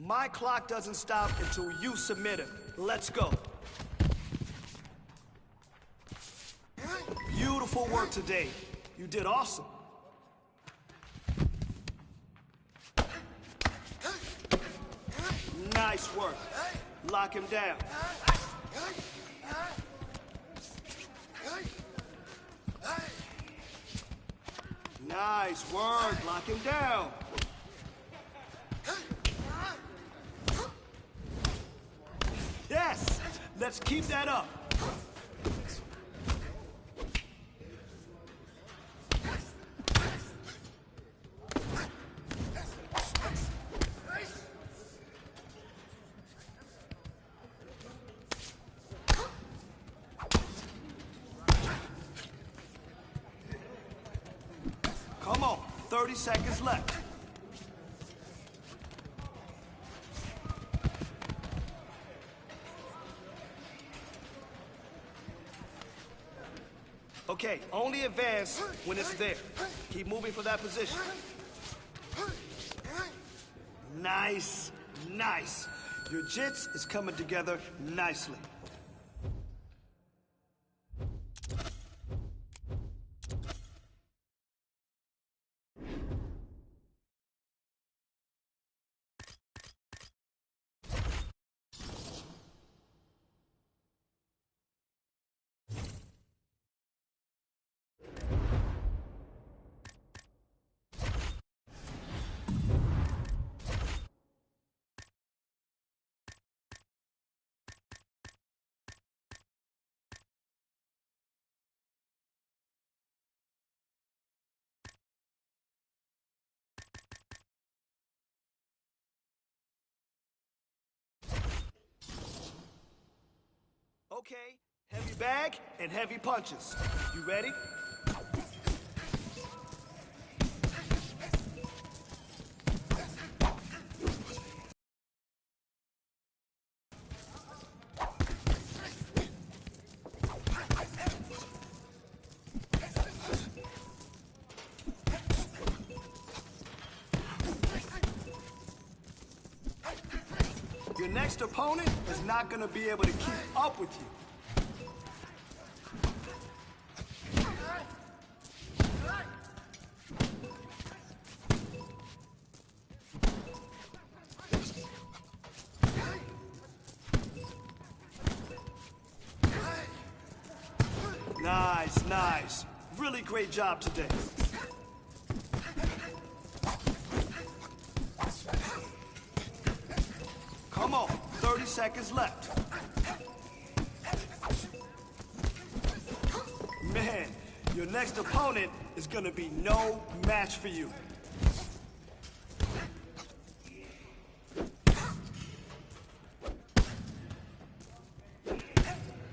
My clock doesn't stop until you submit it. Let's go. Beautiful work today. You did awesome. Nice work. Lock him down. Nice work. Lock him down. Yes! Let's keep that up. Come on, 30 seconds left. Okay, only advance when it's there. Keep moving for that position. Nice, nice. Your jits is coming together nicely. Okay, heavy bag and heavy punches. You ready? Your next opponent is not going to be able to keep up with you. Nice, nice. Really great job today. Come on, 30 seconds left. Man, your next opponent is gonna be no match for you.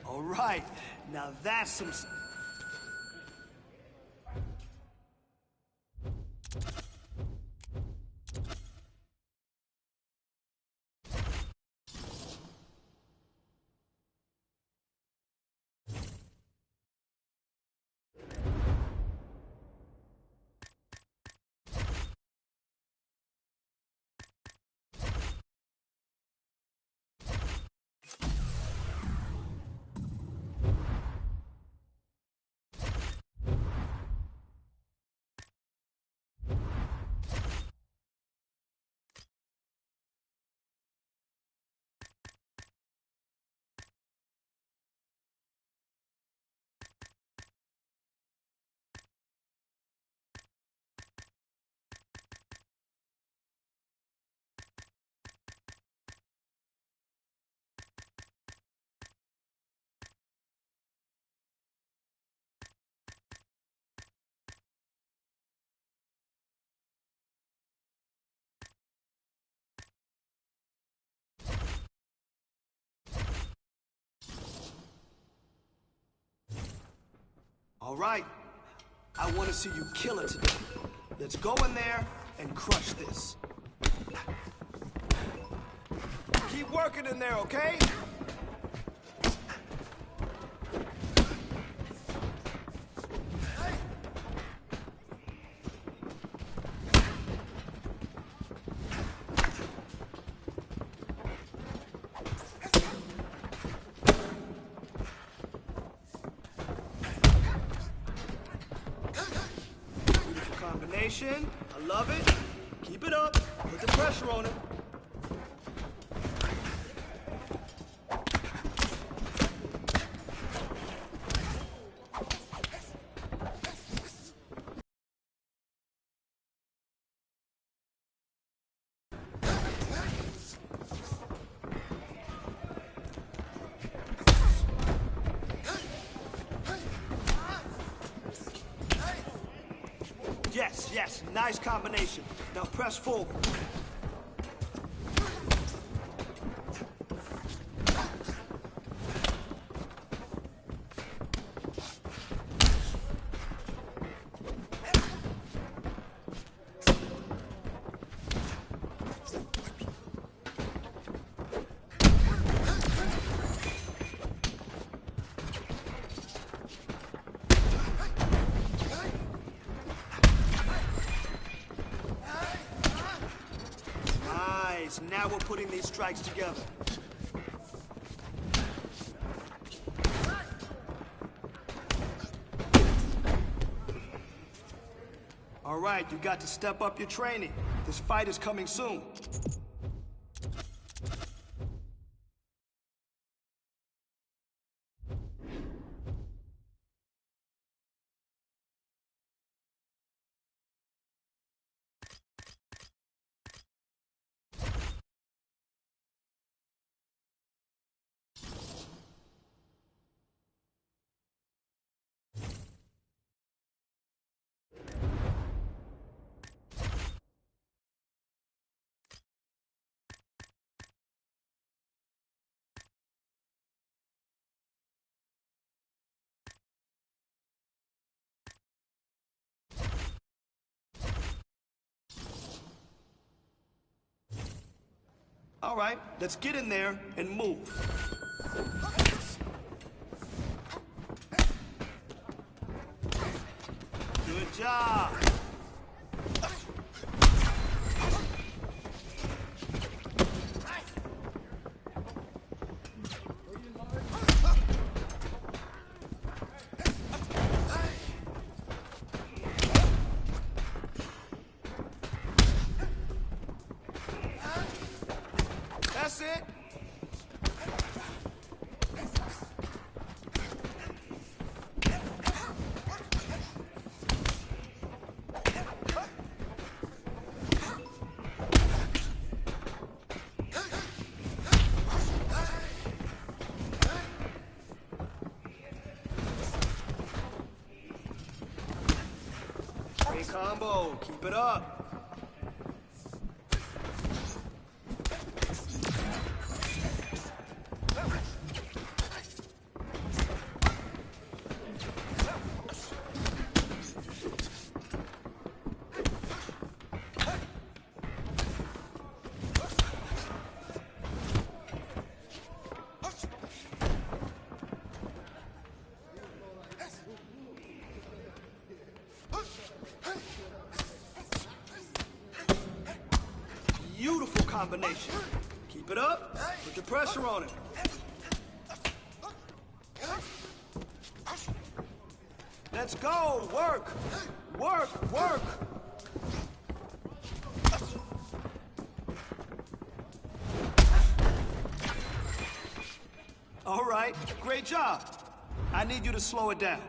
All right, now that's some... All right, I want to see you kill it today. Let's go in there and crush this. Keep working in there, okay? combination. I love it. Keep it up. Put the pressure on it. Yes, yes, nice combination. Now press forward. Now we're putting these strikes together. All right, you got to step up your training. This fight is coming soon. All right, let's get in there and move. Good job. That's it. Great combo. Keep it up. Beautiful combination. Keep it up. Put the pressure on it. Let's go. Work. Work. Work. All right. Great job. I need you to slow it down.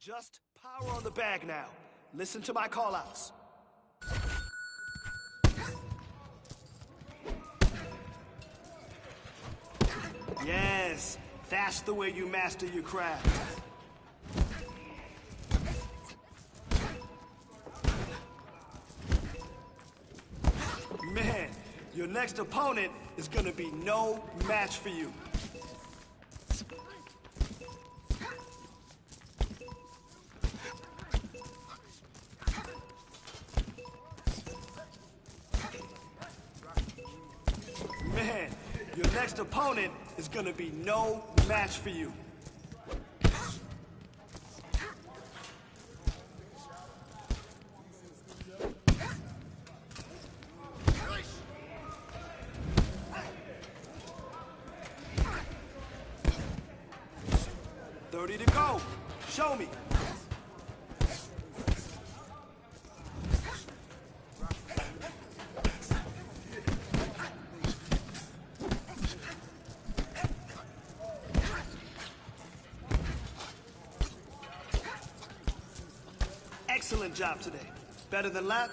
Just power on the bag now. Listen to my call-outs. Yes, that's the way you master your craft. Man, your next opponent is gonna be no match for you. Man, your next opponent is gonna be no match for you. Thirty to go. Show me. Excellent job today. Better than that?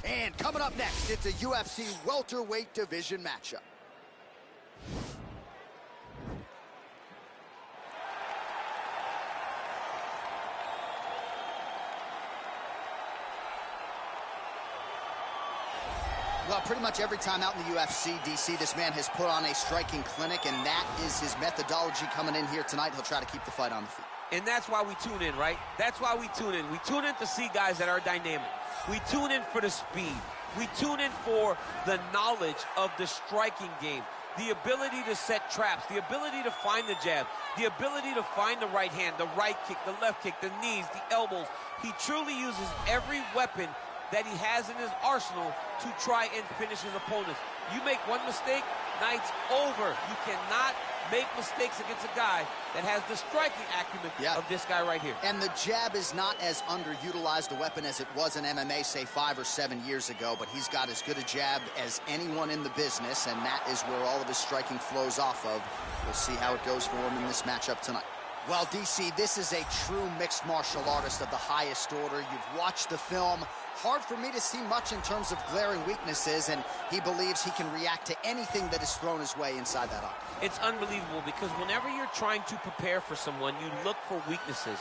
And coming up next, it's a UFC welterweight division matchup. Well, pretty much every time out in the UFC, DC, this man has put on a striking clinic, and that is his methodology coming in here tonight. He'll try to keep the fight on the feet. And that's why we tune in, right? That's why we tune in. We tune in to see guys that are dynamic. We tune in for the speed. We tune in for the knowledge of the striking game, the ability to set traps, the ability to find the jab, the ability to find the right hand, the right kick, the left kick, the knees, the elbows. He truly uses every weapon that he has in his arsenal to try and finish his opponents. You make one mistake, night's over. You cannot make mistakes against a guy that has the striking acumen of this guy right here. And the jab is not as underutilized a weapon as it was in MMA, say, 5 or 7 years ago, but he's got as good a jab as anyone in the business, and that is where all of his striking flows off of. We'll see how it goes for him in this matchup tonight. Well, DC, this is a true mixed martial artist of the highest order. You've watched the film. Hard for me to see much in terms of glaring weaknesses, and he believes he can react to anything that is thrown his way inside that octagon. It's unbelievable because whenever you're trying to prepare for someone, you look for weaknesses.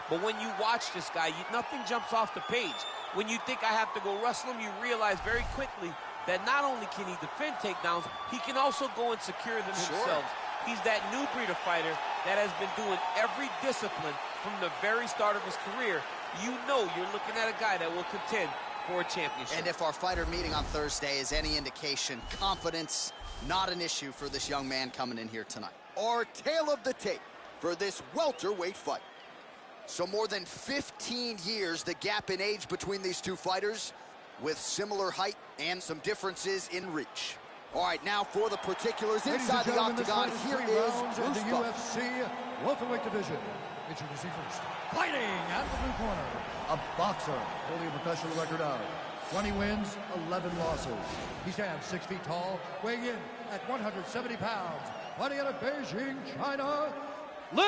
But when you watch this guy, nothing jumps off the page. When you think I have to go wrestle him, you realize very quickly that not only can he defend takedowns, he can also go and secure them himself. He's that new breed of fighter that has been doing every discipline from the very start of his career. You know you're looking at a guy that will contend for a championship. And if our fighter meeting on Thursday is any indication, confidence not an issue for this young man coming in here tonight. Our tale of the tape for this welterweight fight. So more than 15 years, the gap in age between these two fighters, with similar height and some differences in reach. All right, now for the particulars inside the octagon, here is Bruce the UFC welterweight division. Introducing first, fighting out of the blue corner, a boxer holding a professional record of 20 wins, 11 losses. He stands 6 feet tall, weighing in at 170 pounds. Fighting out of Beijing, China, Li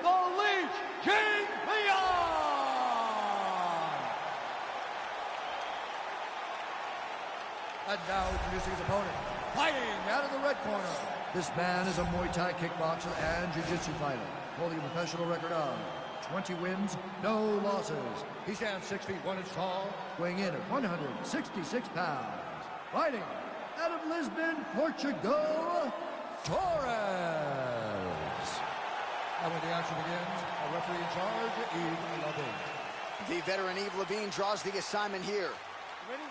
the Leech Jingliang! And now introducing his opponent, fighting out of the red corner. This man is a Muay Thai kickboxer and jiu-jitsu fighter, holding a professional record of 20 wins, no losses. He stands 6 feet 1 inch tall, weighing in at 166 pounds. Fighting out of Lisbon, Portugal, Torres. And when the action begins, a referee in charge, Yves Levine. The veteran Yves Levine draws the assignment here. Ready?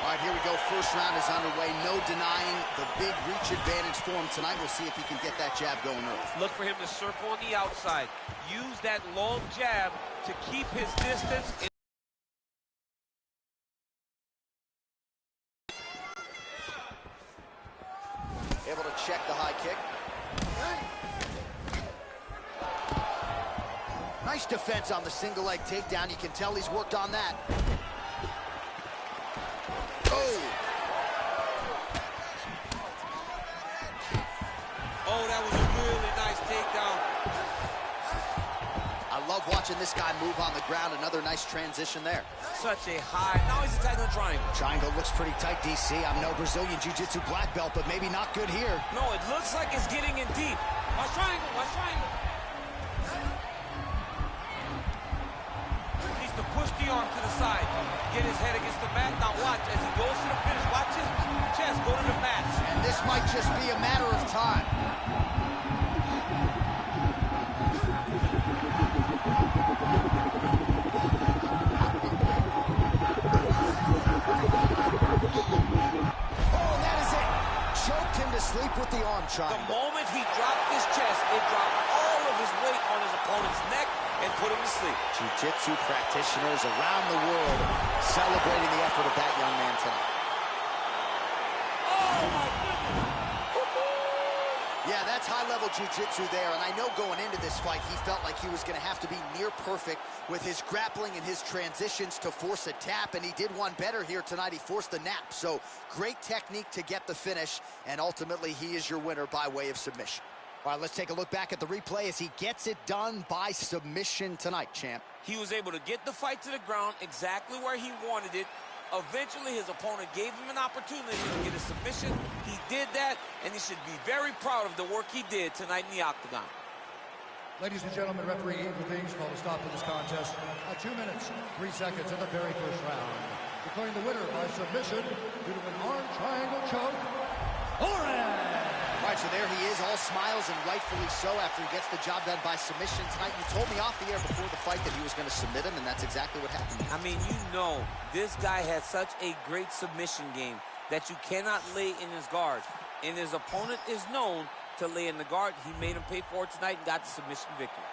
All right, here we go. First round is underway. No denying the big reach advantage for him tonight. We'll see if he can get that jab going early. Look for him to circle on the outside. Use that long jab to keep his distance. Able to check the high kick. Nice defense on the single leg takedown. You can tell he's worked on that. Oh, that was a really nice takedown. I love watching this guy move on the ground. Another nice transition there. Such a high. Now he's attacking the triangle. Triangle looks pretty tight, DC. I'm no Brazilian Jiu-Jitsu black belt, but maybe not good here. No, it looks like it's getting in deep. Watch triangle, watch triangle. Needs to push the arm to the side. Get his head against the mat. Now watch, as he goes to the finish, watch his chest go to the mat. And this might just be a matter of time. Oh, that is it. Choked him to sleep with the arm triangle. The moment he dropped his chest, it dropped all of his weight on his opponent's neck and put him to sleep. Jiu-Jitsu practitioners around the world celebrating the effort of that young man tonight. Oh, my goodness. Yeah, that's high-level jiu-jitsu there, and I know going into this fight, he felt like he was going to have to be near perfect with his grappling and his transitions to force a tap, and he did one better here tonight. He forced the nap, so great technique to get the finish, and ultimately he is your winner by way of submission. All right, let's take a look back at the replay as he gets it done by submission tonight, champ. He was able to get the fight to the ground exactly where he wanted it. Eventually, his opponent gave him an opportunity to get a submission. He did that, and he should be very proud of the work he did tonight in the octagon. Ladies and gentlemen, referee Yves Levine called a stop to this contest at 2 minutes, 3 seconds in the very first round. Declaring the winner by submission due to an arm triangle choke, Torres! All right, so there he is, all smiles, and rightfully so after he gets the job done by submission tonight. You told me off the air before the fight that he was going to submit him, and that's exactly what happened. I mean, you know, this guy has such a great submission game that you cannot lay in his guard. And his opponent is known to lay in the guard. He made him pay for it tonight and got the submission victory.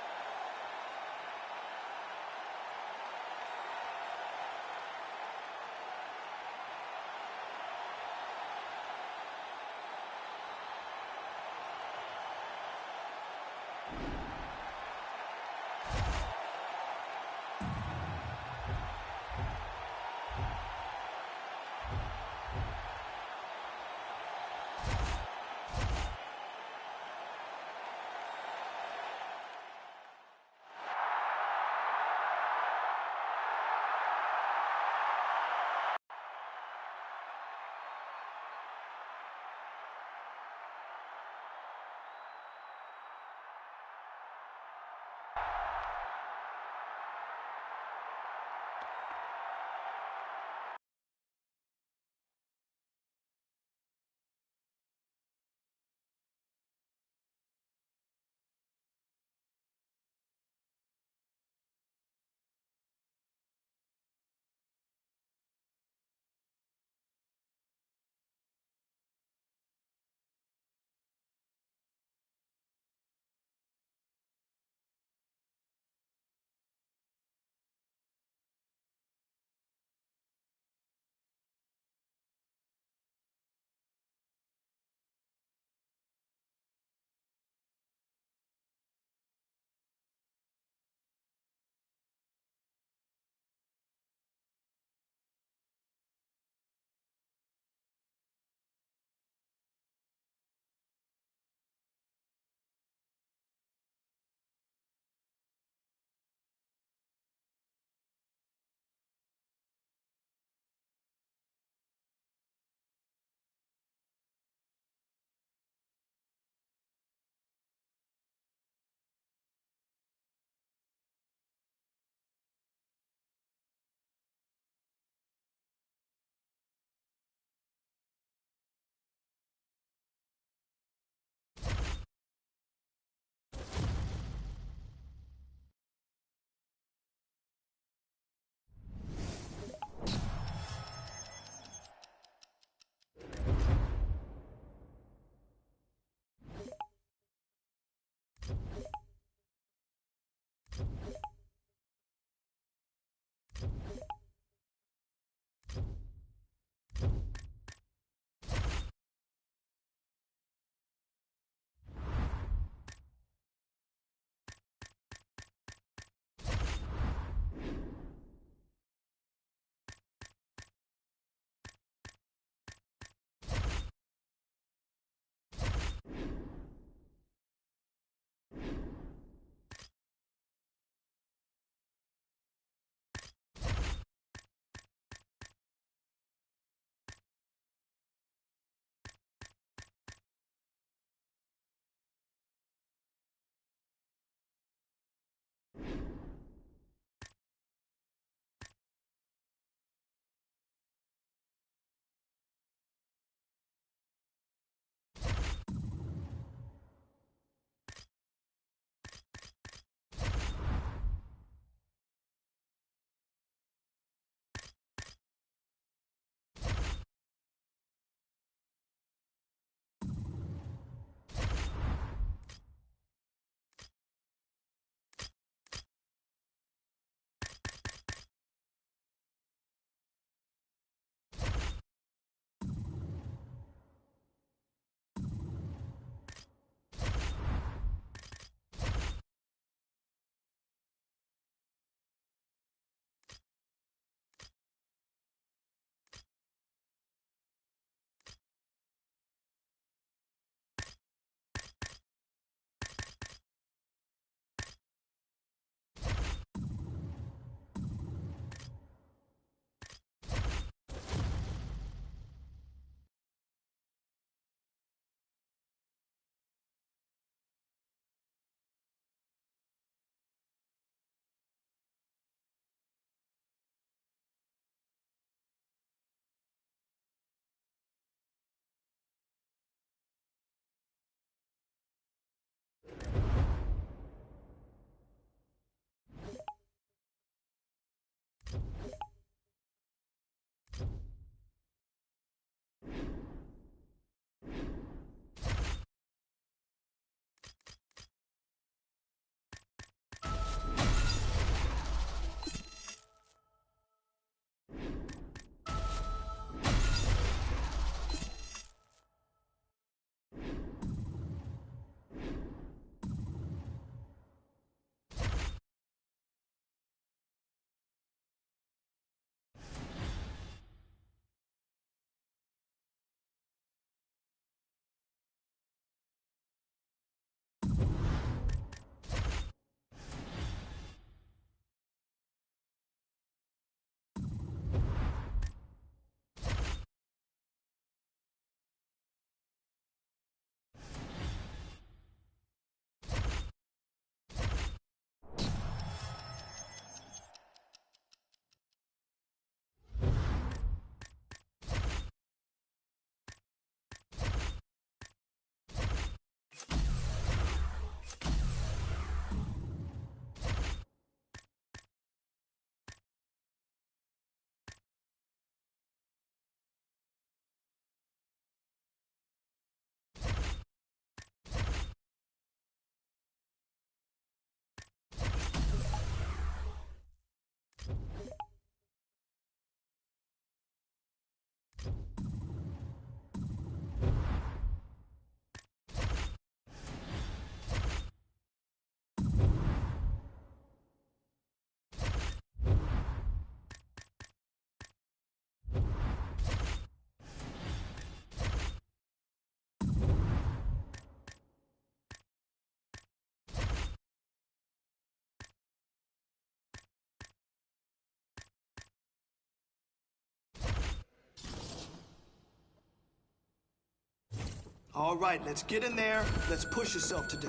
All right, let's get in there. Let's push yourself today.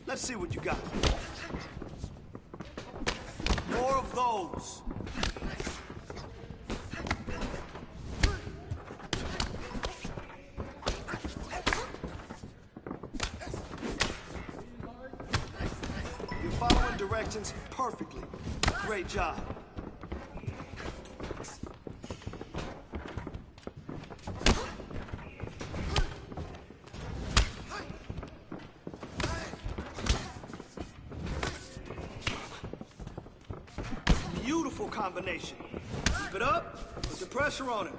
Let's see what you got. More of those. You're following directions perfectly. Great job. Beautiful combination. Keep it up, put the pressure on it.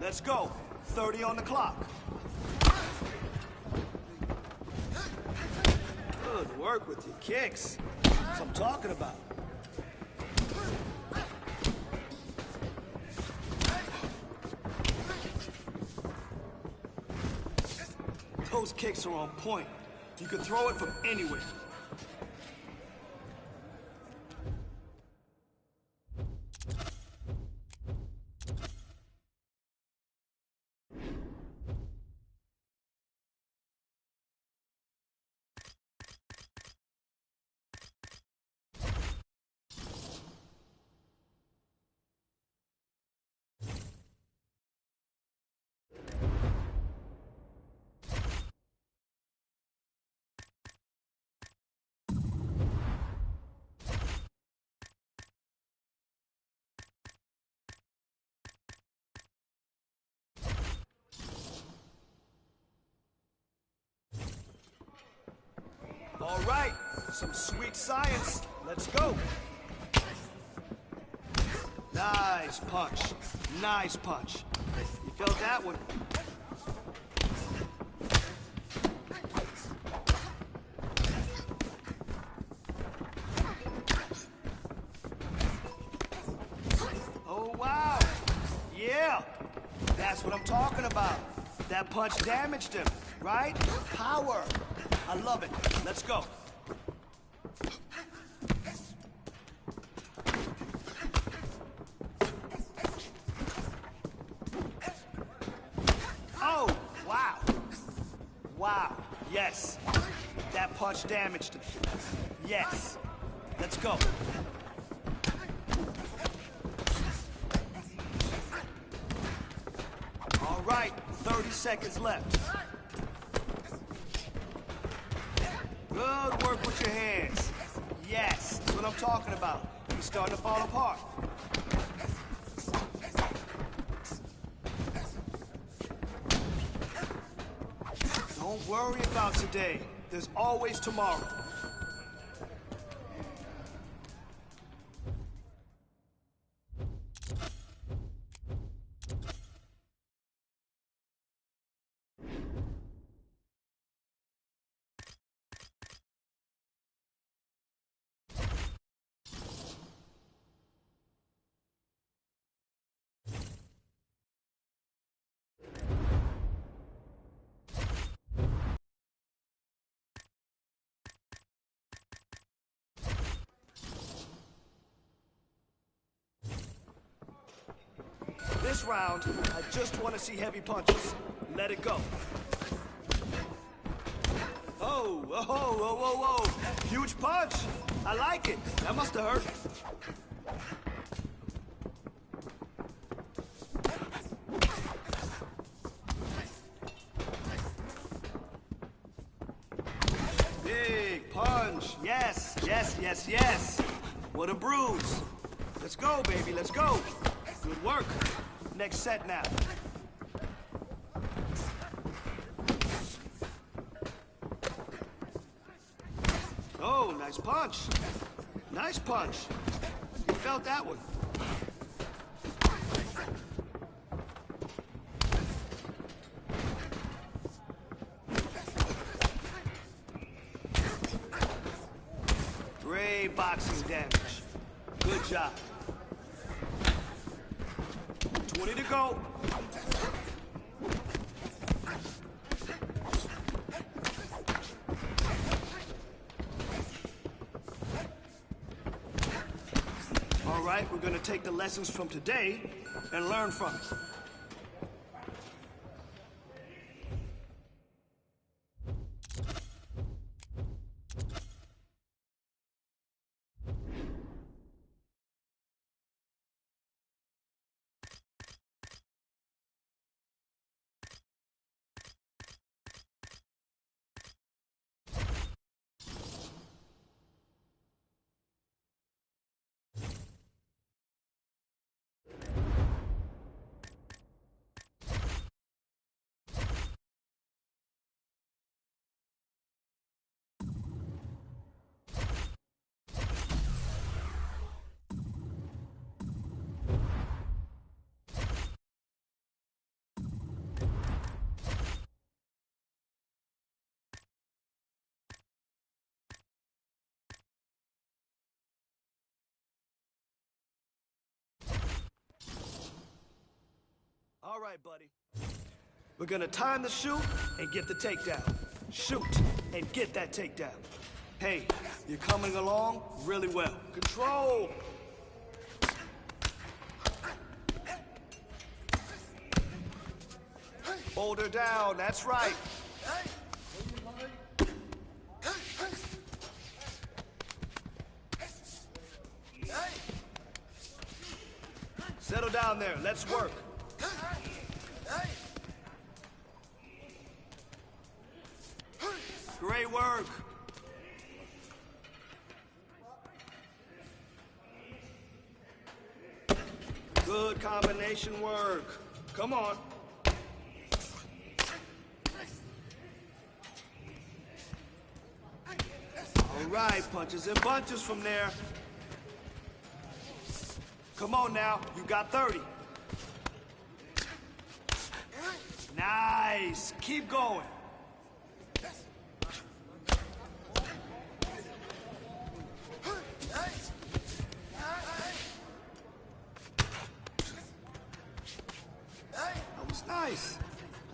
Let's go. 30 on the clock. Good work with your kicks. That's what I'm talking about. Those kicks are on point. You can throw it from anywhere. All right, some sweet science. Let's go. Nice punch. Nice punch. You felt that one. Oh, wow. Yeah, that's what I'm talking about. That punch damaged him, right? Power. I love it. Let's go. Oh, wow. Wow. Yes. That punch damaged him. Yes. Let's go. All right, 30 seconds left. Good work with your hands. Yes, that's what I'm talking about. You're starting to fall apart. Don't worry about today. There's always tomorrow. This round, I just want to see heavy punches. Let it go. Oh, whoa, whoa, whoa, whoa. Huge punch. I like it. That must have hurt. Big punch. Yes, yes, yes, yes. What a bruise. Let's go, baby. Let's go. Good work. Next set now. Oh, nice punch. Nice punch. You felt that one. Great boxing damage. Good job. 20 to go. All right, we're gonna take the lessons from today and learn from it. All right, buddy. We're gonna time the shoot and get the takedown. Shoot and get that takedown. Hey, you're coming along really well. Control! Hold her down, that's right. Settle down there, let's work. Great work. Good combination work. Come on. All right, punches and bunches from there. Come on now, you got 30. Nice, keep going. That was nice.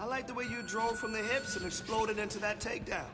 I like the way you drove from the hips and exploded into that takedown.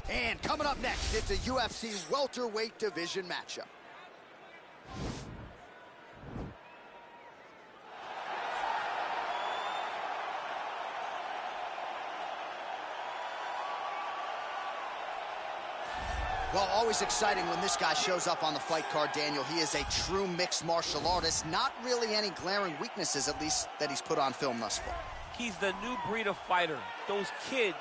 And coming up next, it's a UFC welterweight division matchup. Well, always exciting when this guy shows up on the fight card, Daniel. He is a true mixed martial artist. Not really any glaring weaknesses, at least, that he's put on film thus far. He's the new breed of fighter. Those kids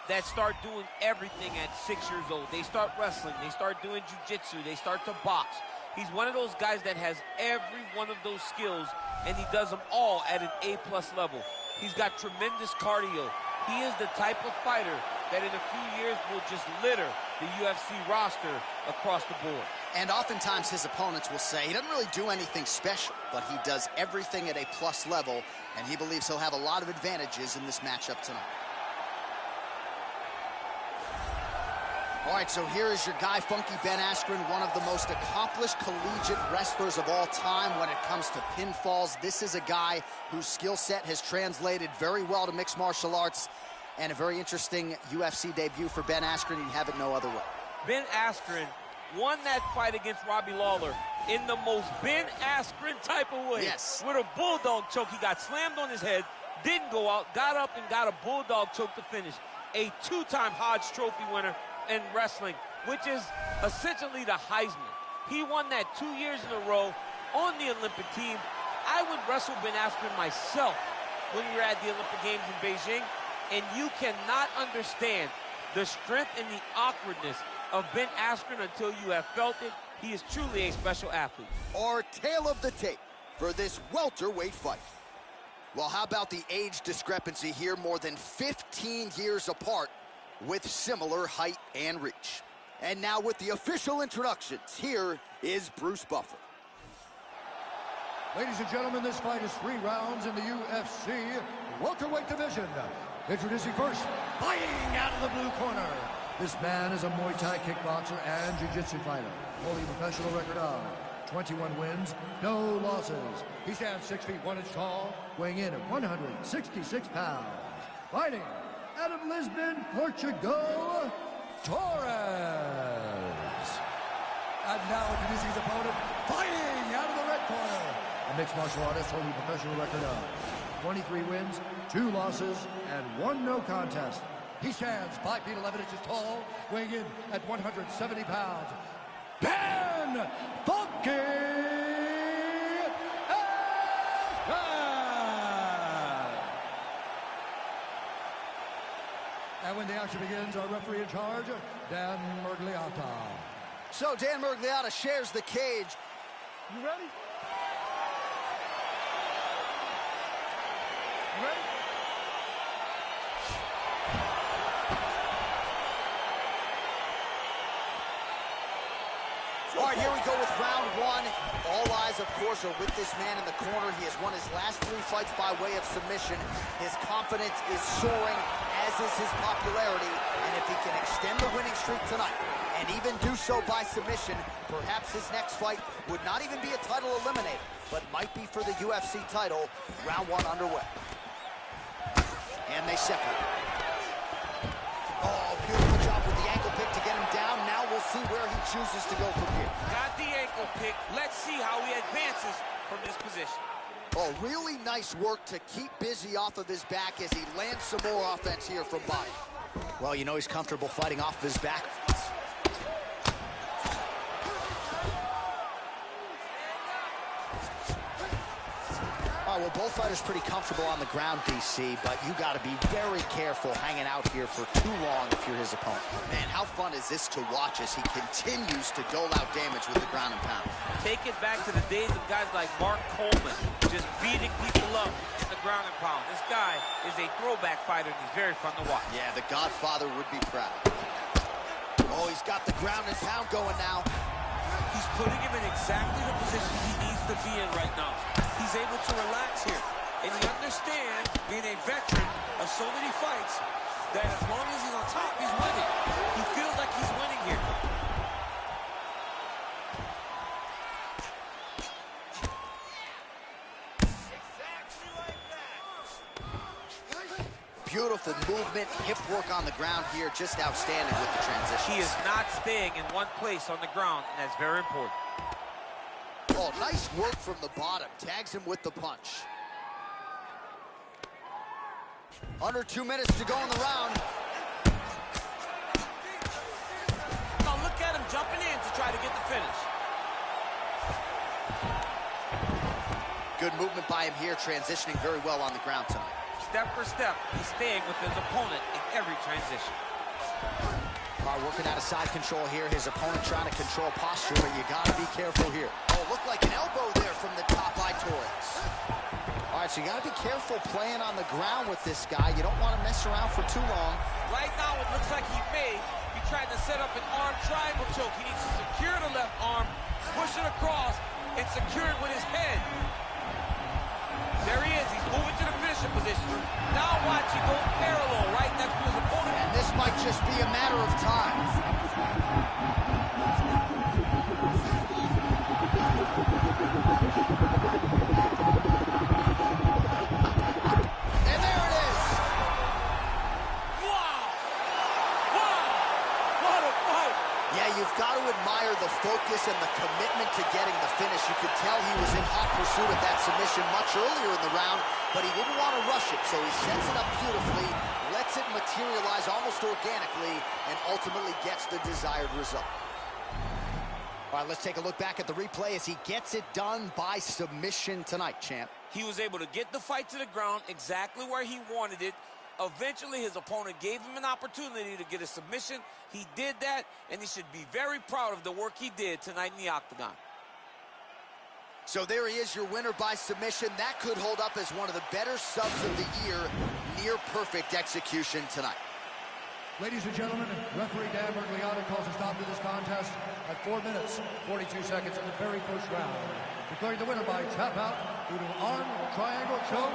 that start doing everything at 6 years old. They start wrestling, they start doing jiu-jitsu, they start to box. He's one of those guys that has every one of those skills, and he does them all at an A-plus level. He's got tremendous cardio. He is the type of fighter that in a few years will just litter the UFC roster across the board. And oftentimes his opponents will say he doesn't really do anything special, but he does everything at a plus level, and he believes he'll have a lot of advantages in this matchup tonight. All right, so here is your guy, Funky Ben Askren, one of the most accomplished collegiate wrestlers of all time when it comes to pinfalls. This is a guy whose skill set has translated very well to mixed martial arts, and a very interesting UFC debut for Ben Askren. You'd have it no other way. Ben Askren won that fight against Robbie Lawler in the most Ben Askren type of way. Yes. With a bulldog choke. He got slammed on his head, didn't go out, got up and got a bulldog choke to finish. A two-time Hodge Trophy winner in wrestling, which is essentially the Heisman. He won that 2 years in a row on the Olympic team. I would wrestle Ben Askren myself when we were at the Olympic Games in Beijing, and you cannot understand the strength and the awkwardness of Ben Askren until you have felt it. He is truly a special athlete. Our tale of the tape for this welterweight fight. Well, how about the age discrepancy here? More than 15 years apart, with similar height and reach. And now with the official introductions, here is Bruce Buffer. Ladies and gentlemen, this fight is 3 rounds in the UFC welterweight division. Introducing first, fighting out of the blue corner. This man is a Muay Thai kickboxer and jiu-jitsu fighter, holding a professional record of 21 wins, no losses. He stands 6 feet 1 inch tall, weighing in at 166 pounds. Fighting out of Lisbon, Portugal, Torres. And now introducing his opponent, fighting out of the red corner. A mixed martial artist holding a professional record of 23 wins, 2 losses, and 1 no contest. He stands 5 feet 11 inches tall, weighing in at 170 pounds. Ben Funky Askren! And when the action begins, our referee in charge, Dan Murgliata. So Dan Murgliata shares the cage. You ready? You ready? All right, here we go with round 1. All eyes, of course, are with this man in the corner. He has won his last 3 fights by way of submission. His confidence is soaring, as is his popularity. And if he can extend the winning streak tonight, and even do so by submission, perhaps his next fight would not even be a title eliminator, but might be for the UFC title. Round 1 underway. And they separate. Oh, beautiful job with the ankle pick to get him down. Now we'll see where he chooses to go from here. Got the ankle pick. Let's see how he advances from this position. Oh, really nice work to keep busy off of his back as he lands some more offense here from body. Well, you know he's comfortable fighting off of his back. All right, well, both fighters pretty comfortable on the ground, DC, but you got to be very careful hanging out here for too long if you're his opponent. Man, how fun is this to watch as he continues to dole out damage with the ground and pound? Take it back to the days of guys like Mark Coleman, just beating people up in the ground and pound. This guy is a throwback fighter, and he's very fun to watch. Yeah, the Godfather would be proud. Oh, he's got the ground and pound going now. He's putting him in exactly the position he needs to be in right now. He's able to relax here. And he understands, being a veteran of so many fights, that as long as he's on top, he's winning. He feels like he's winning here. beautiful movement, hip work on the ground here, just outstanding with the transition. He is not staying in one place on the ground, and that's very important. Oh, nice work from the bottom. Tags him with the punch. Under 2 minutes to go in the round. Now look at him jumping in to try to get the finish. Good movement by him here, transitioning very well on the ground tonight. Step for step, he's staying with his opponent in every transition. All right, working out of side control here. His opponent trying to control posture, but you got to be careful here. Oh, looked like an elbow there from the top by Torres. All right, so you got to be careful playing on the ground with this guy. You don't want to mess around for too long. Right now, it looks like he may be trying to set up an arm triangle choke. He needs to secure the left arm, push it across, and secure it with his head. There he is. He's moving to the finishing position. Now watch, he goes parallel right next to his opponent. And this might just be a matter of time. And there it is. Wow! Wow! What a fight! Yeah, you've got to admire the focus and the commitment to getting the finish. You could tell he was in hot pursuit of that submission much earlier in the round, but he didn't want to rush it, so he sets it up beautifully, lets it materialize almost organically, and ultimately gets the desired result. All right, let's take a look back at the replay as he gets it done by submission tonight, champ. He was able to get the fight to the ground exactly where he wanted it. Eventually, his opponent gave him an opportunity to get a submission. He did that, and he should be very proud of the work he did tonight in the octagon. So there he is, your winner by submission. That could hold up as one of the better subs of the year. Near perfect execution tonight. Ladies and gentlemen, referee Dan Bergliano calls a stop to this contest at 4 minutes, 42 seconds in the very first round, declaring the winner by tap out due to arm triangle choke,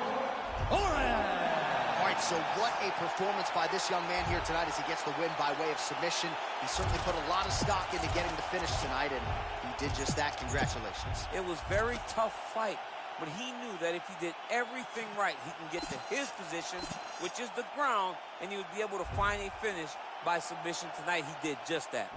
Torres! All right, so what a performance by this young man here tonight as he gets the win by way of submission. He certainly put a lot of stock into getting the finish tonight, and he did just that. Congratulations. It was a very tough fight, but he knew that if he did everything right, he can get to his position, which is the ground, and he would be able to find a finish by submission tonight. He did just that.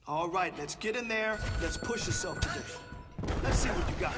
All right, let's get in there. Let's push yourself today. Let's see what you got.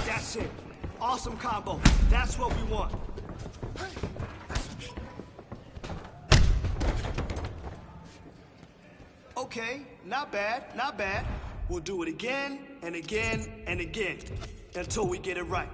That's it. Awesome combo. That's what we want. Okay, not bad, not bad. We'll do it again and again and again until we get it right.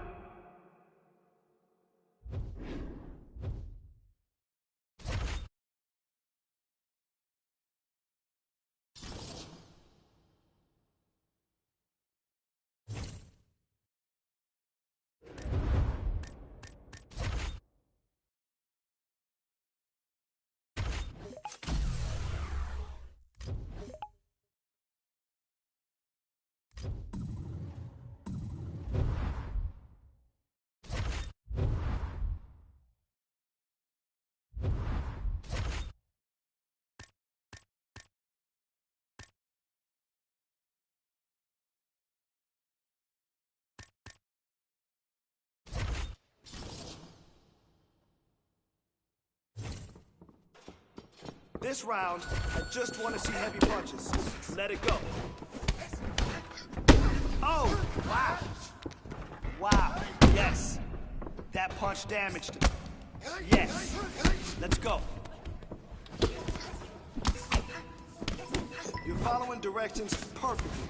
This round, I just want to see heavy punches. Let it go. Oh, wow. Wow, yes. That punch damaged him. Yes. Let's go. You're following directions perfectly.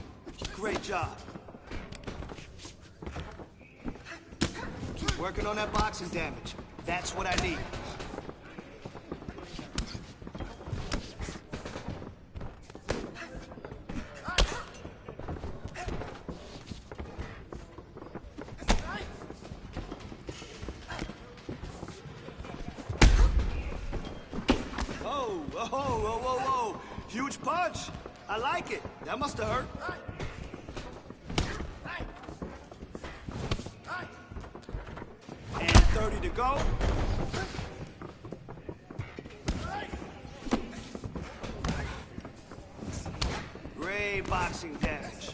Great job. Keep working on that boxing damage. That's what I need. Whoa, whoa, whoa, whoa. Huge punch. I like it. That must have hurt. And 30 to go. Great boxing damage.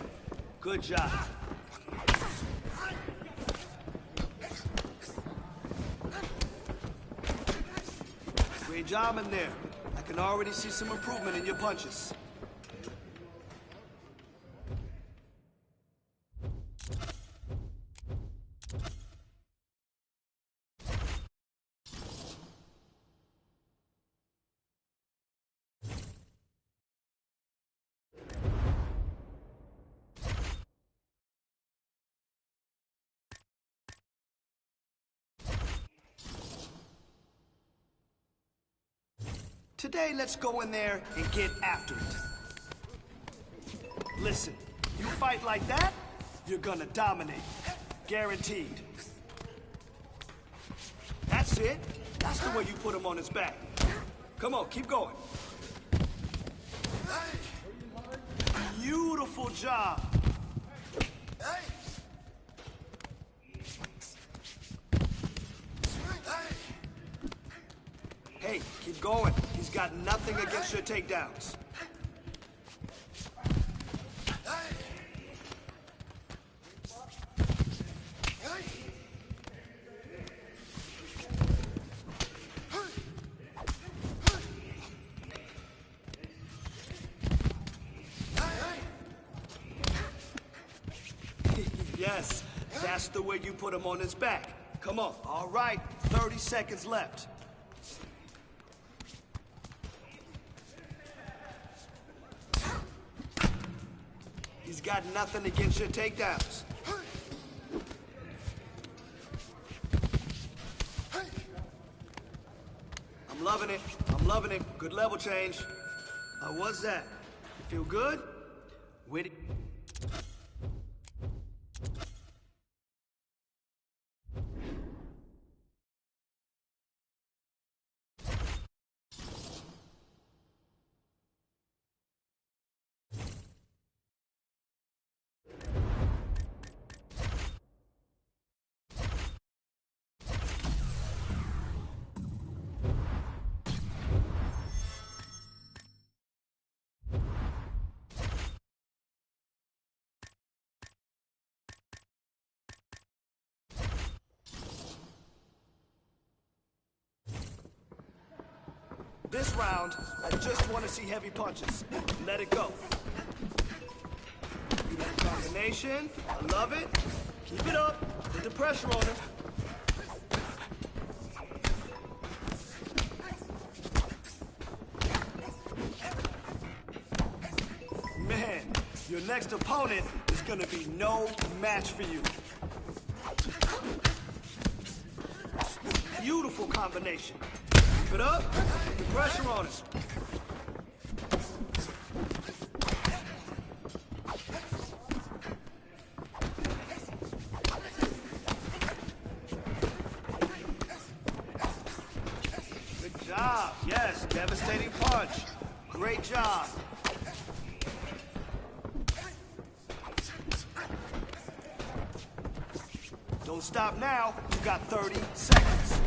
Good job. Great job in there. I can already see some improvement in your punches. Today, let's go in there and get after it. Listen, you fight like that, you're gonna dominate. Guaranteed. That's it. That's the way you put him on his back. Come on, keep going. Beautiful job. Hey, keep going. He's got nothing against your takedowns. Yes, that's the way you put him on his back. Come on. All right, 30 seconds left. He's got nothing against your takedowns. loving it. I'm loving it. Good level change. What's that? You feel good? Witty. This round, I just want to see heavy punches. Let it go. Beautiful combination. I love it. Keep it up. Put the pressure on him. Man, your next opponent is gonna be no match for you. Beautiful combination. Keep it up. Put the pressure on him. Good job. Yes, devastating punch. Great job. Don't stop now. You got 30 seconds.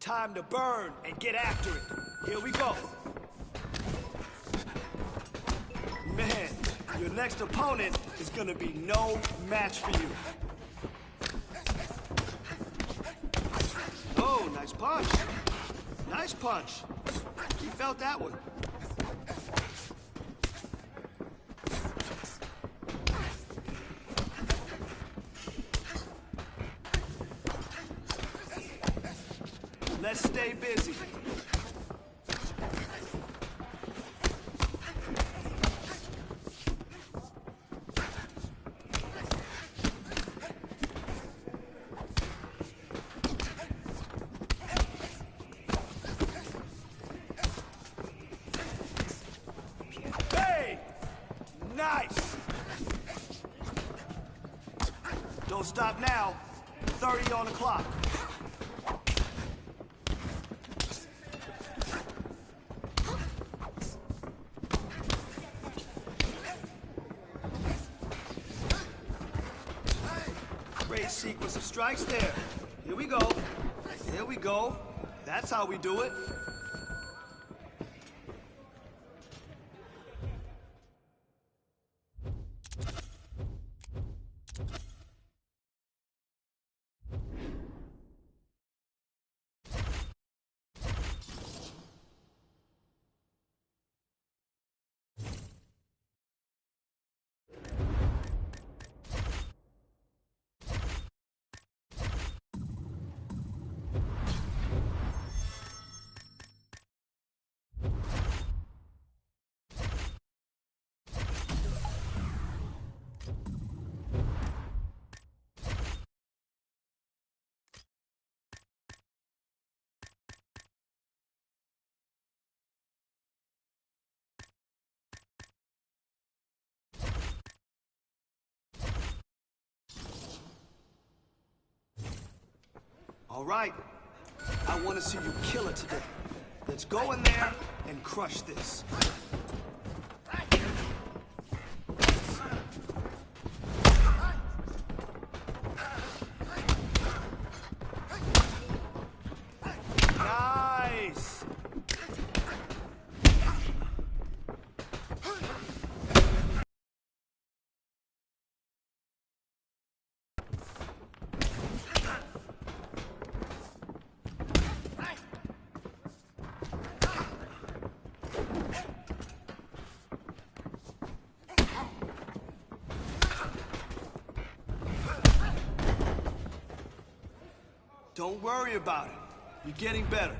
Time to burn and get after it. Here we go. Man, your next opponent is gonna be no match for you. Oh, nice punch. Nice punch. He felt that one. Let's stay busy. Hey! Nice! Don't stop now. 30 on the clock. Great sequence of strikes there. Here we go. Here we go. That's how we do it. All right. I want to see you kill it today. Let's go in there and crush this. Nice. Don't worry about it. You're getting better.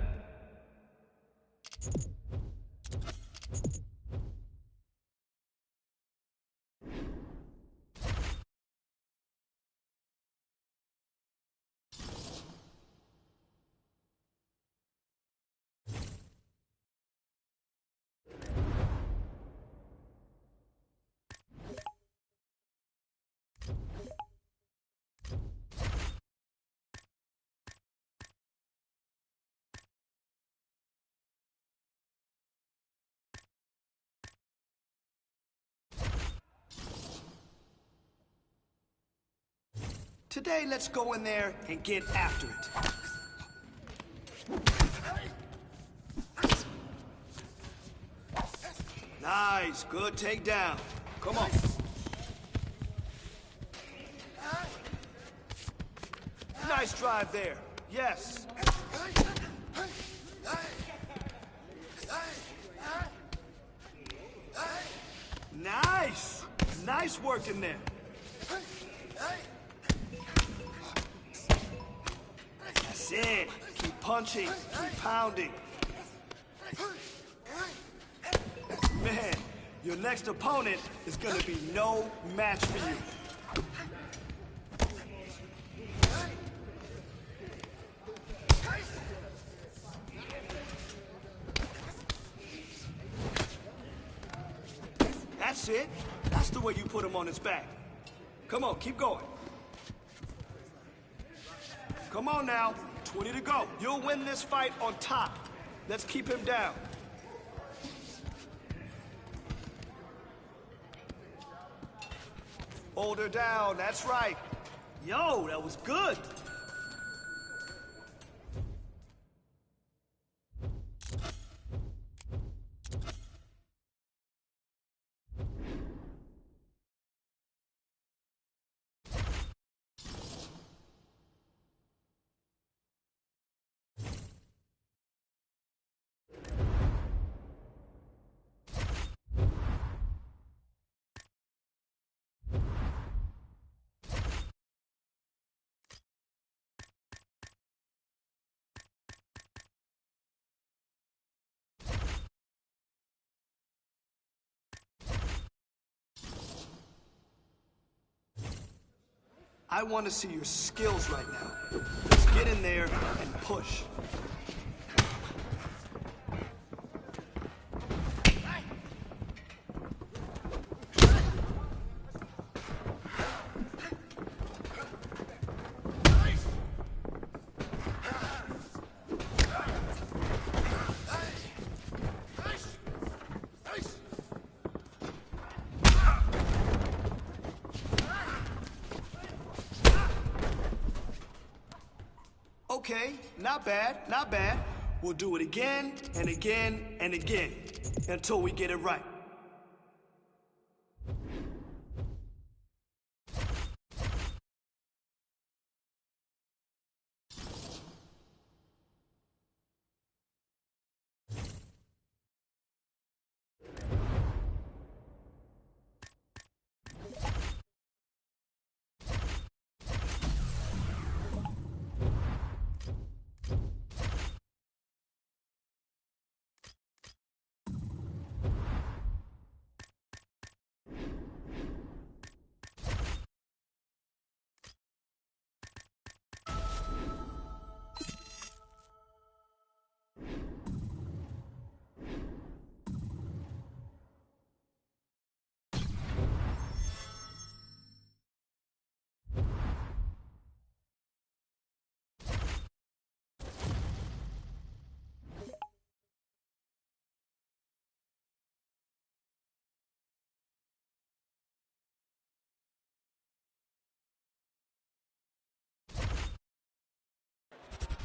Today, let's go in there and get after it. Nice, good takedown. Come on. Nice drive there. Yes. Nice. Nice work in there. That's it. Keep punching, keep pounding. Man, your next opponent is gonna be no match for you. That's it. That's the way you put him on his back. Come on, keep going. Come on now, 20 to go. You'll win this fight on top. Let's keep him down. Hold her down, that's right. Yo, that was good. I want to see your skills right now. Let's get in there and push. Okay, not bad, not bad. We'll do it again and again and again until we get it right.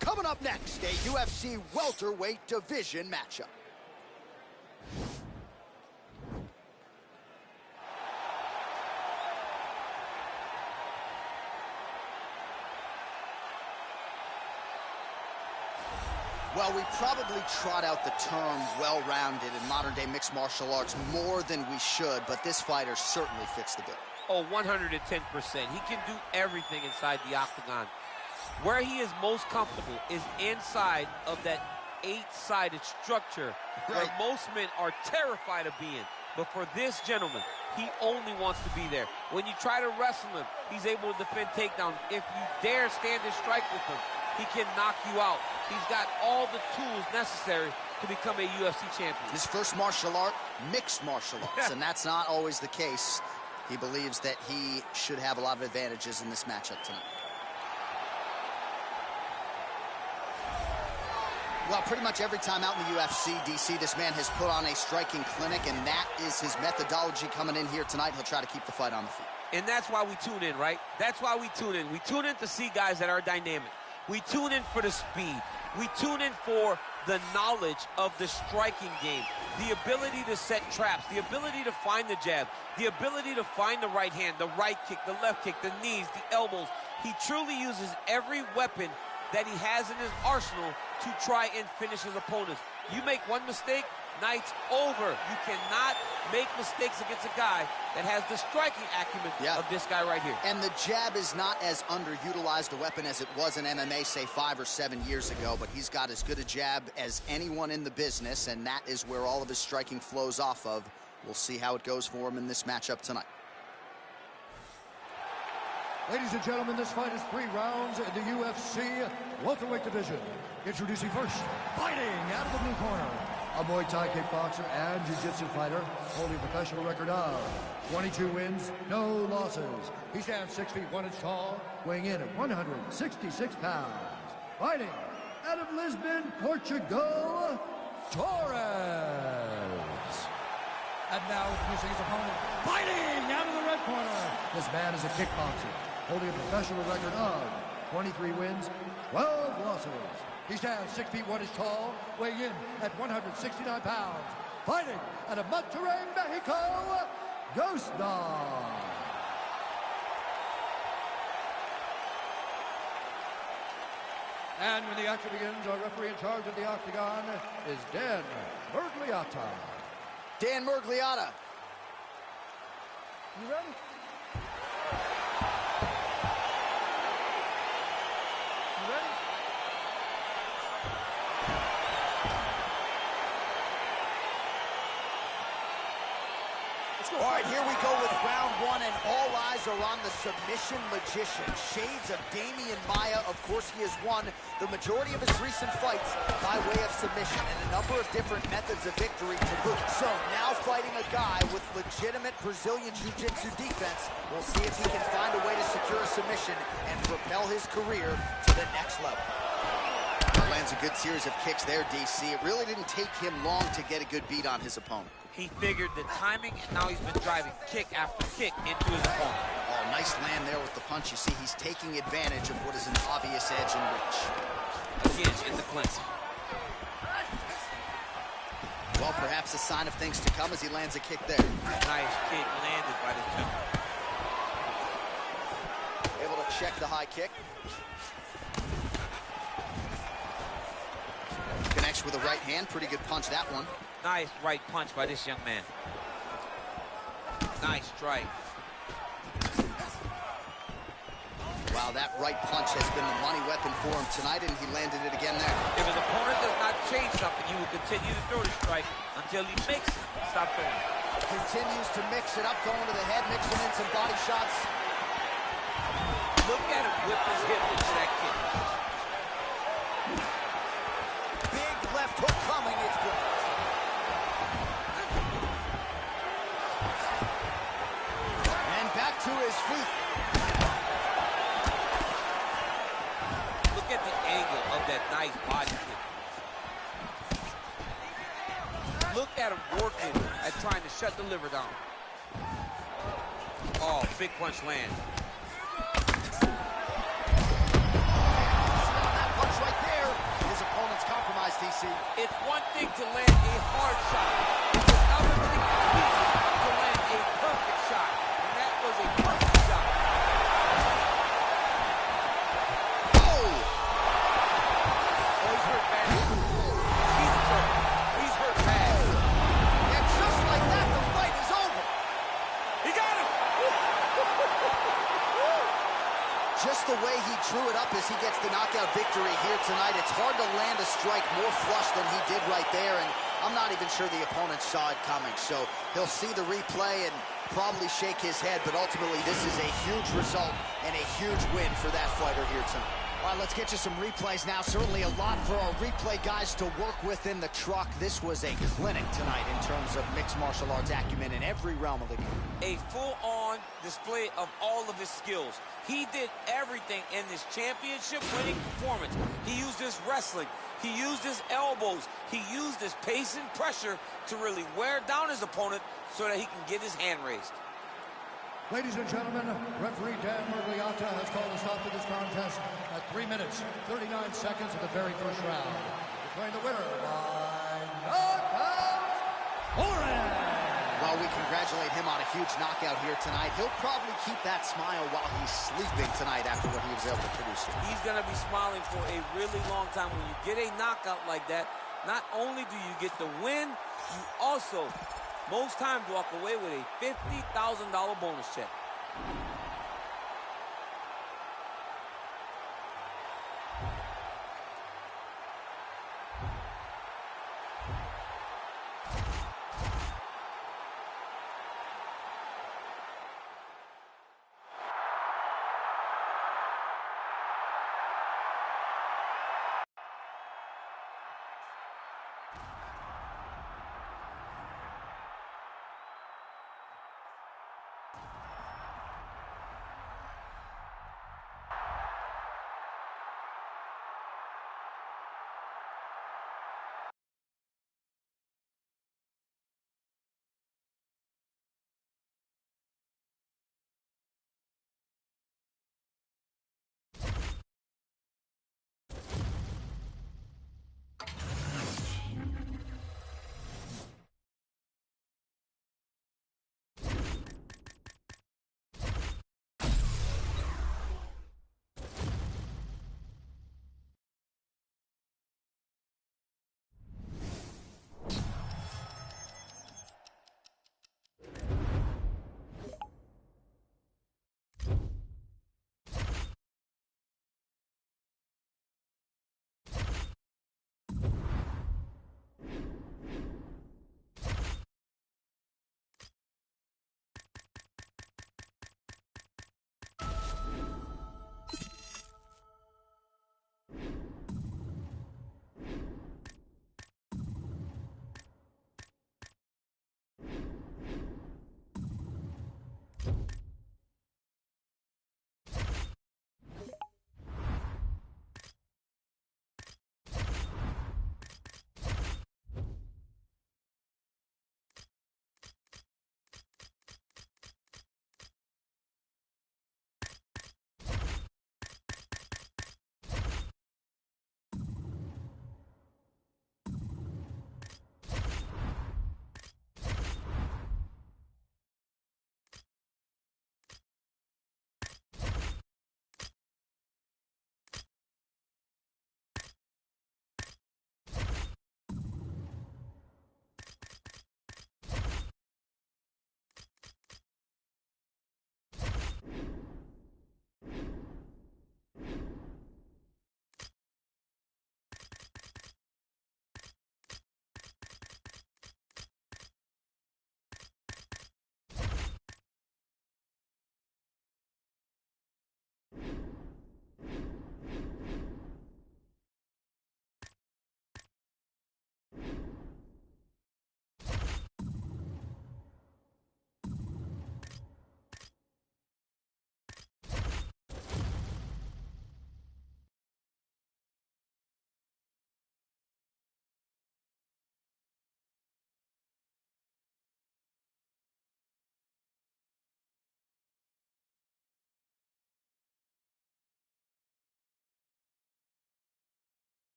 Coming up next, a UFC welterweight division matchup. Well, we probably trot out the term well-rounded in modern-day mixed martial arts more than we should, but this fighter certainly fits the bill. Oh, 110%. He can do everything inside the octagon. Where he is most comfortable is inside of that 8-sided structure where most men are terrified of being. But for this gentleman, he only wants to be there. When you try to wrestle him, he's able to defend takedowns. If you dare stand and strike with him, he can knock you out. He's got all the tools necessary to become a UFC champion. His first martial art, mixed martial arts, and that's not always the case. He believes that he should have a lot of advantages in this matchup tonight. Well, pretty much every time out in the UFC, DC, this man has put on a striking clinic, and that is his methodology coming in here tonight. He'll try to keep the fight on the feet. And that's why we tune in, right? That's why we tune in. We tune in to see guys that are dynamic. We tune in for the speed. We tune in for the knowledge of the striking game, the ability to set traps, the ability to find the jab, the ability to find the right hand, the right kick, the left kick, the knees, the elbows. He truly uses every weapon that he has in his arsenal to try and finish his opponents. You make one mistake, night's over. You cannot make mistakes against a guy that has the striking acumen of this guy right here. And the jab is not as underutilized a weapon as it was in MMA, say, 5 or 7 years ago, but he's got as good a jab as anyone in the business, and that is where all of his striking flows off of. We'll see how it goes for him in this matchup tonight. Ladies and gentlemen, this fight is 3 rounds in the UFC welterweight division. Introducing first, fighting out of the blue corner, a Muay Thai kickboxer and jiu-jitsu fighter holding a professional record of 22 wins, no losses. He stands 6 feet 1 inch tall, weighing in at 166 pounds. Fighting out of Lisbon, Portugal, Torres. And now introducing his opponent, fighting out of the red corner. This man is a kickboxer, holding a professional record of 23 wins, 12 losses. He stands 6 feet 1 inch tall, weighing in at 169 pounds. Fighting out of Monterrey, Mexico, Ghost Dog. And when the action begins, our referee in charge of the octagon is Dan Mergliata. Dan Mergliata. You ready? You ready? It's All right, here we go with round one, and all eyes are on the submission magician. Shades of Damian Maia. Of course, he has won the majority of his recent fights by way of submission and a number of different methods of victory to boot. So now fighting a guy with legitimate Brazilian Jiu-Jitsu defense. We'll see if he can find a way to secure a submission and propel his career to the next level. Lands a good series of kicks there, DC. It really didn't take him long to get a good beat on his opponent. He figured the timing, and now he's been driving kick after kick into his opponent. Oh, nice land there with the punch. You see, he's taking advantage of what is an obvious edge and reach. Again, in the clinch. Well, perhaps a sign of things to come as he lands a kick there. Nice kick landed by the gentleman. Able to check the high kick. Connects with a right hand. Pretty good punch, that one. Nice right punch by this young man. Nice strike. Wow, that right punch has been the money weapon for him tonight, and he landed it again there. If his opponent does not change something, he will continue to throw the strike until he makes it. Stop throwing. Continues to mix it up, going to the head, mixing in some body shots. Look at him whip his hip into that kick. Big left hook coming, it's blocked. And back to his feet. Look at the angle of that nice body kick. Look at him working at trying to shut the liver down. Oh, big punch land. That punch right there. His opponent's compromised, DC. It's one thing to land a hard shot. It's another thing to land a perfect shot. And that was a perfect shot. Oh! Oh, he's hurt bad. He's hurt. He's hurt bad. And just like that, the fight is over. He got him! Just the way he drew it up as he gets the knockout victory here tonight, it's hard to land a strike more flush than he did right there, and I'm not even sure the opponent saw it coming. So he'll see the replay and probably shake his head, but ultimately this is a huge result and a huge win for that fighter here tonight. All right, let's get you some replays now. Certainly a lot for our replay guys to work with in the truck. This was a clinic tonight in terms of mixed martial arts acumen in every realm of the game. A full-on display of all of his skills. He did everything in this championship-winning performance. He used his wrestling. He used his elbows. He used his pace and pressure to really wear down his opponent so that he can get his hand raised. Ladies and gentlemen, referee Dan Mergliata has called a stop to this contest at 3 minutes, 39 seconds of the very first round. Declaring the winner by knockout, Oren! Well, we congratulate him on a huge knockout here tonight. He'll probably keep that smile while he's sleeping tonight after what he was able to produce here. He's going to be smiling for a really long time. When you get a knockout like that, not only do you get the win, you also, most times, walk away with a $50,000 bonus check.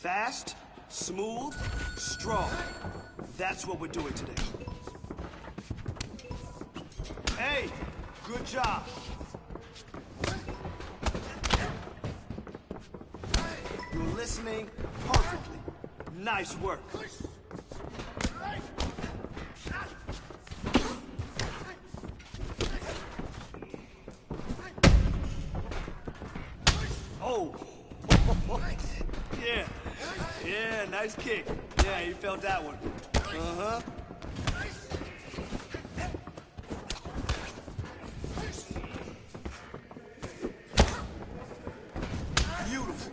Fast, smooth, strong. That's what we're doing today. Hey, good job. You're listening perfectly. Nice work. Oh. Yeah. Yeah, nice kick. Yeah, you felt that one. Uh-huh. Beautiful.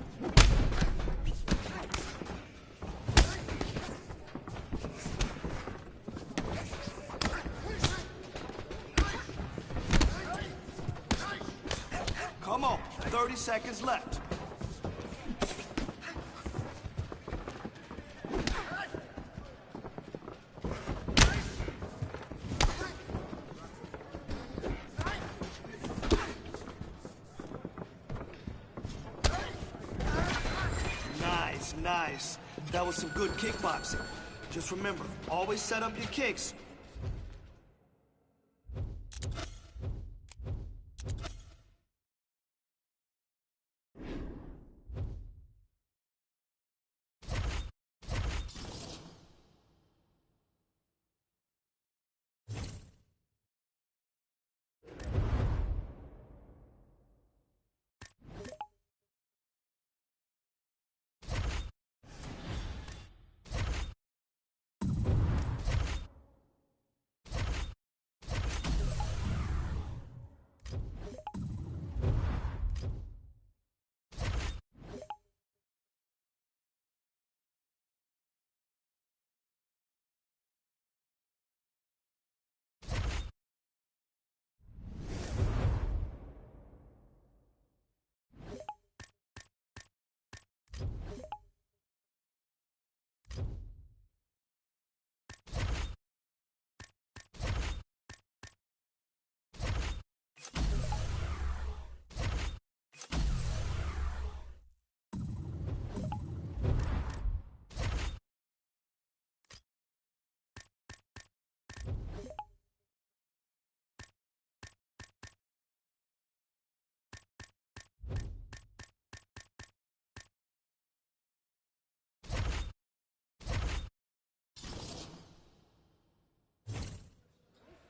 Come on, 30 seconds left. Nice. That was some good kickboxing. Just remember, always set up your kicks.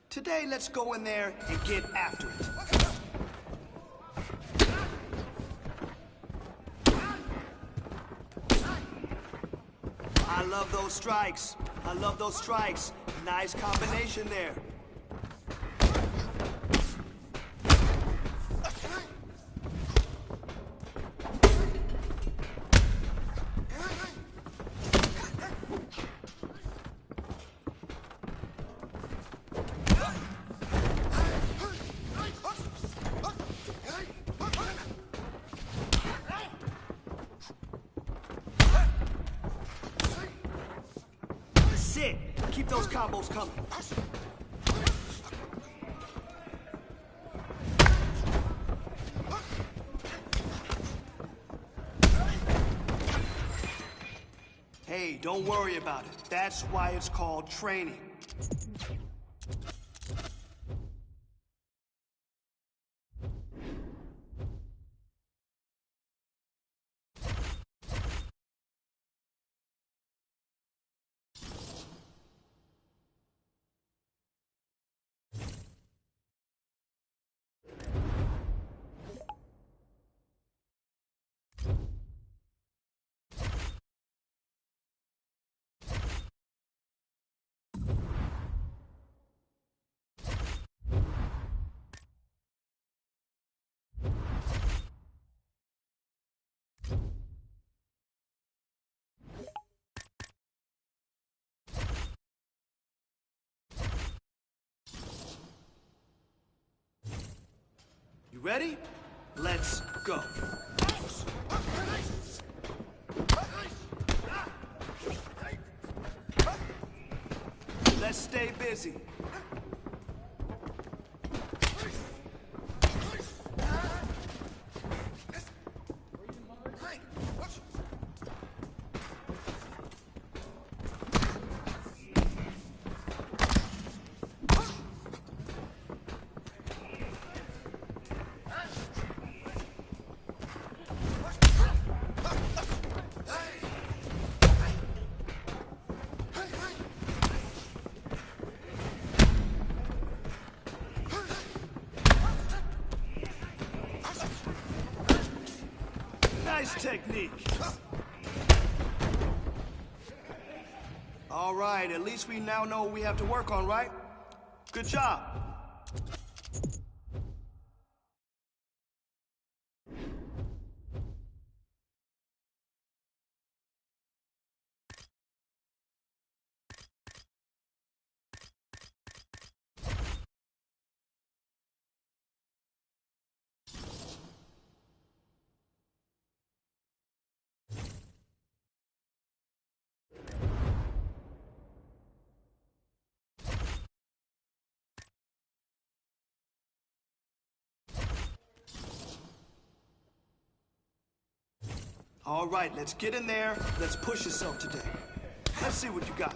Today, let's go in there and get after it. I love those strikes. I love those strikes. Nice combination there. Keep those combos coming. Hey, don't worry about it. That's why it's called training. You ready? Let's go. Let's stay busy. technique. All right, at least we now know what we have to work on, right? Good job. All right, let's get in there. Let's push yourself today. Let's see what you got.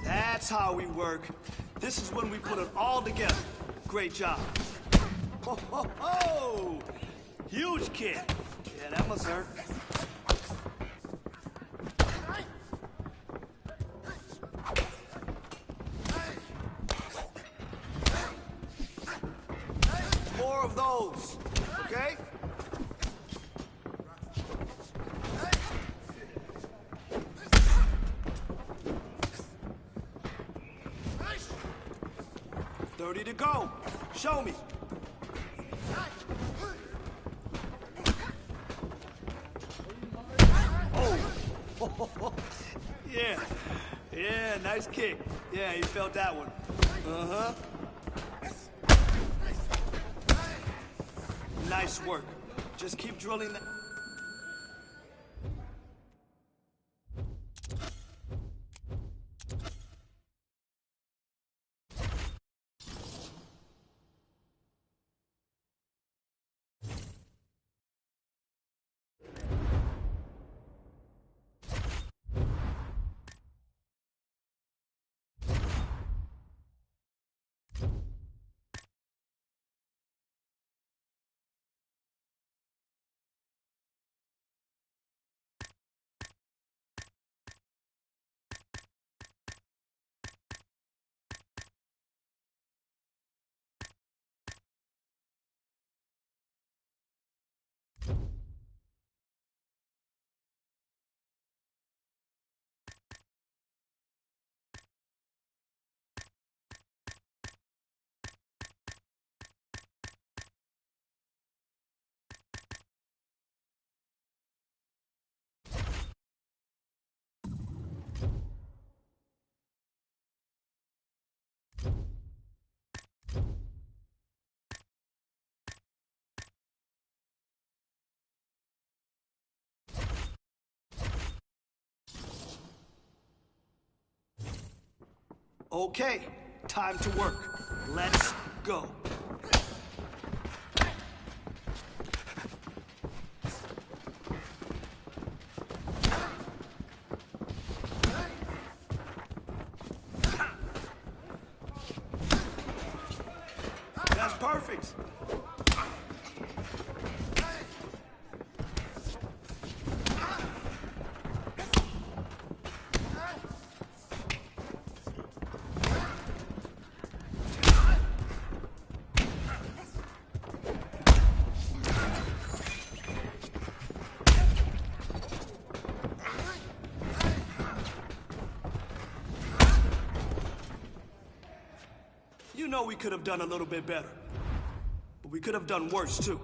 That's how we work. This is when we put it all together. Great job. Ho, ho, ho! Huge kick. Yeah, that must hurt. More of those, okay? $30 to go. Show me. Oh. Yeah, nice kick. Yeah, he felt that one. Uh-huh. Nice work. Just keep drilling that. Okay, time to work. Let's go. That's perfect. You know we could have done a little bit better. But we could have done worse, too.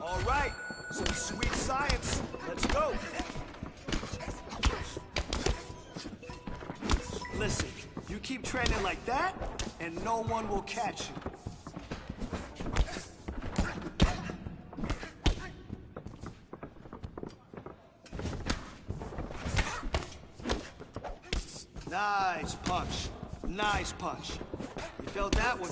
All right, some sweet science. Let's go. Listen, you keep training like that, and no one will catch you. Nice punch. Nice punch. You felt that one.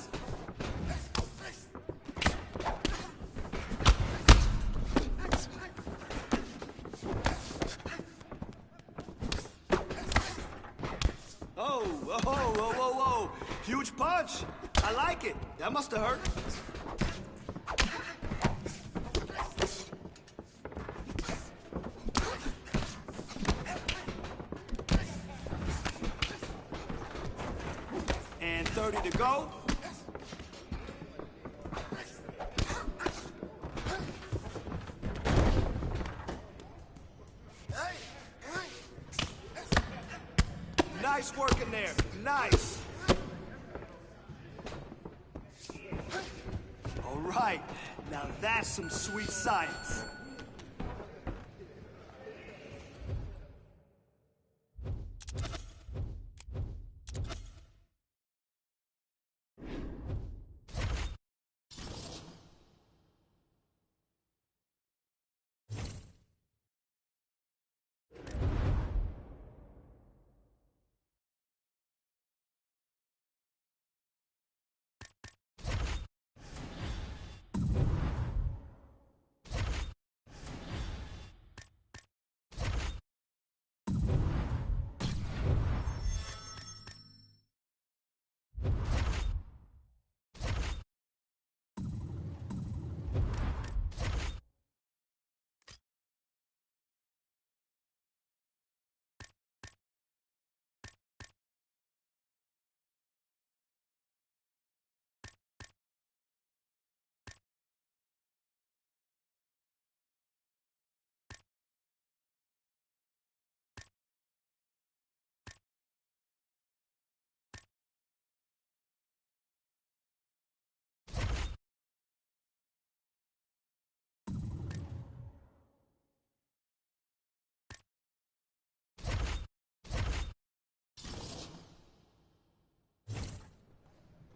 Oh, whoa, whoa, whoa, whoa. Huge punch. I like it. That must have hurt. And 30 to go. Nice work in there. Nice. All right. Now that's some sweet science.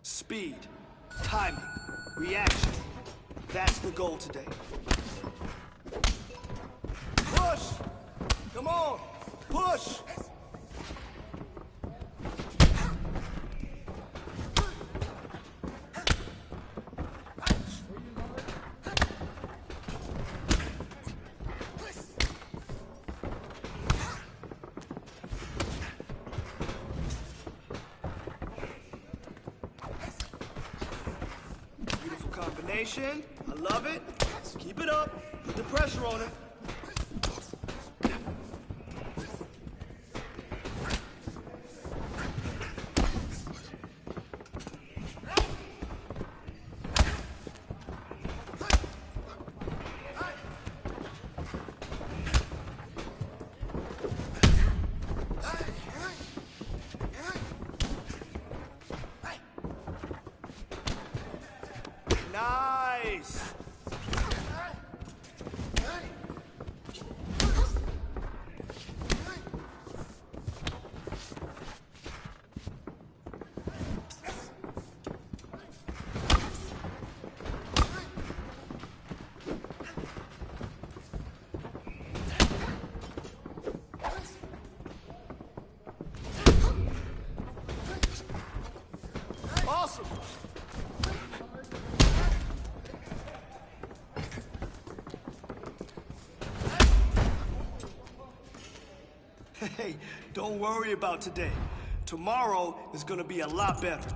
Speed, timing, reaction. That's the goal today. Push! Come on! Push! Combination. I love it. Keep it up. Put the pressure on it. Nice! Awesome! Hey, don't worry about today. Tomorrow is gonna be a lot better.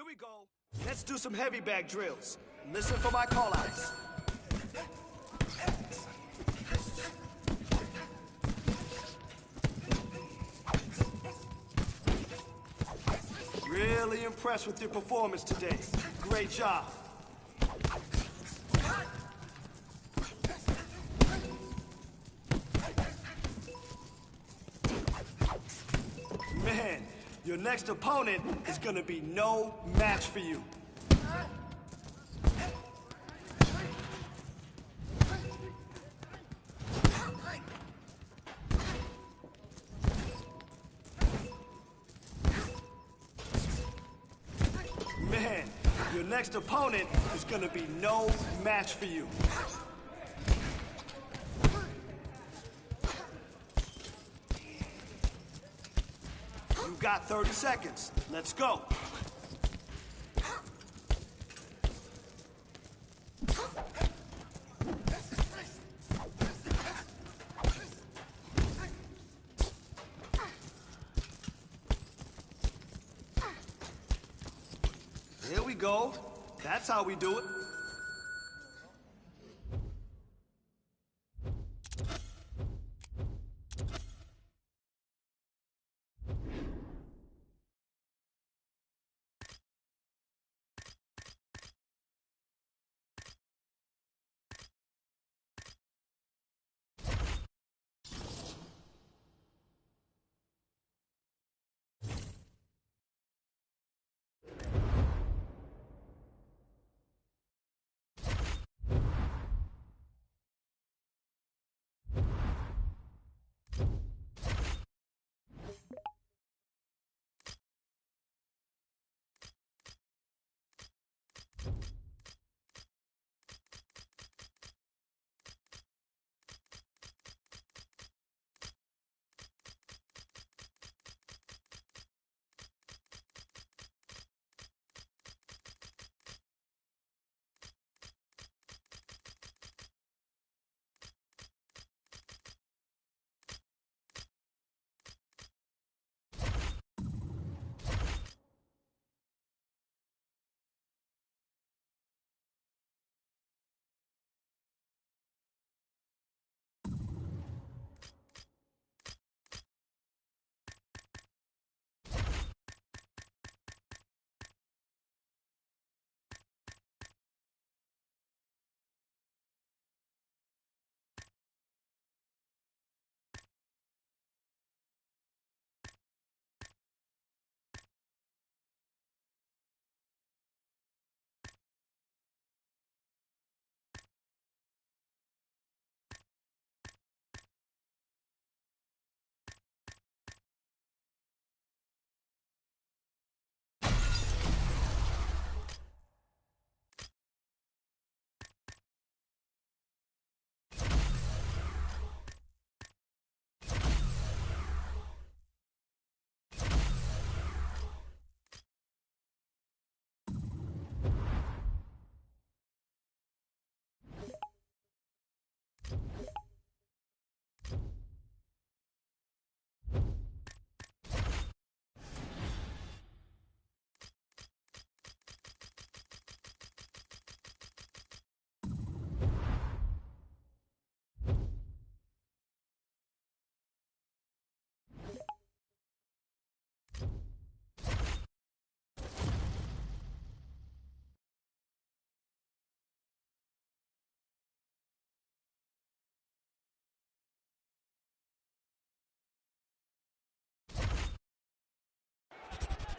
we go. Let's do some heavy bag drills. Listen for my call-outs. Really impressed with your performance today. Great job. Man, your next opponent is gonna be no match for you. Man, your next opponent is gonna be no match for you. You've got 30 seconds. Let's go. Here we go. That's how we do it.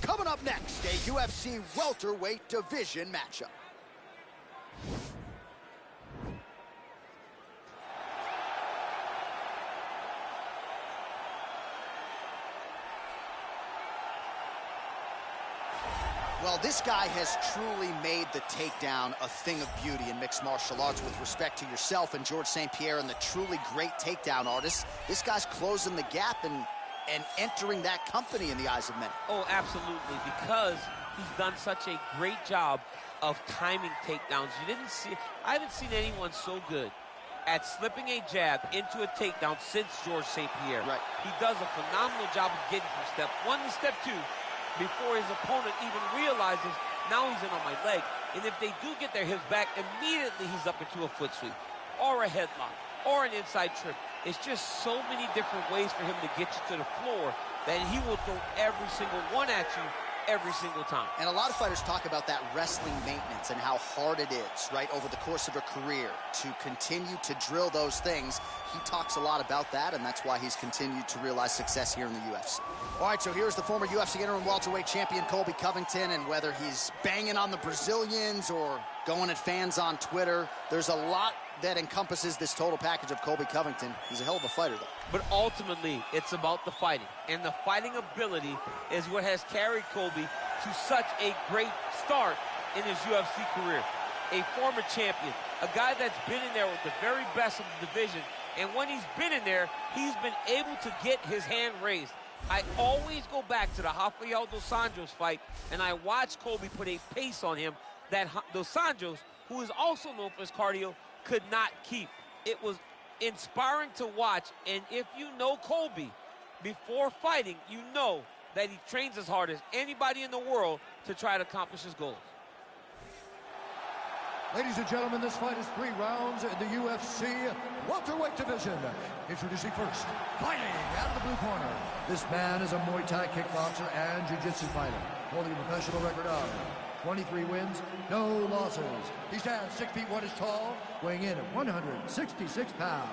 Coming up next, a UFC welterweight division matchup. Well, this guy has truly made the takedown a thing of beauty in mixed martial arts. With respect to yourself and George St. Pierre and the truly great takedown artists, this guy's closing the gap and entering that company in the eyes of many. Oh, absolutely, because he's done such a great job of timing takedowns. I haven't seen anyone so good at slipping a jab into a takedown since George St. Pierre. Right. He does a phenomenal job of getting from step 1 to step 2 before his opponent even realizes Now he's in on my leg. And if they do get their hips back, immediately he's up into a foot sweep or a headlock or an inside trip. It's just so many different ways for him to get you to the floor that he will throw every single one at you every single time. And a lot of fighters talk about that wrestling maintenance and how hard it is, right, over the course of a career to continue to drill those things. He talks a lot about that, and that's why he's continued to realize success here in the UFC. All right, so here's the former UFC interim welterweight champion, Colby Covington, and whether he's banging on the Brazilians or going at fans on Twitter, there's a lot that encompasses this total package of Colby Covington. He's a hell of a fighter, though. But ultimately, it's about the fighting. And the fighting ability is what has carried Colby to such a great start in his UFC career. A former champion, a guy that's been in there with the very best of the division. And when he's been in there, he's been able to get his hand raised. I always go back to the Rafael dos Anjos fight, and I watch Colby put a pace on him that dos Anjos, who is also known for his cardio, could not keep. It was inspiring to watch, and if you know Colby before fighting, you know that he trains as hard as anybody in the world to try to accomplish his goals. Ladies and gentlemen, this fight is 3 rounds in the UFC welterweight division. Introducing first, fighting out of the blue corner. This man is a Muay Thai kickboxer and jiu-jitsu fighter, holding a professional record of 23 wins, no losses. He stands 6 feet 1 inches tall, weighing in at 166 pounds.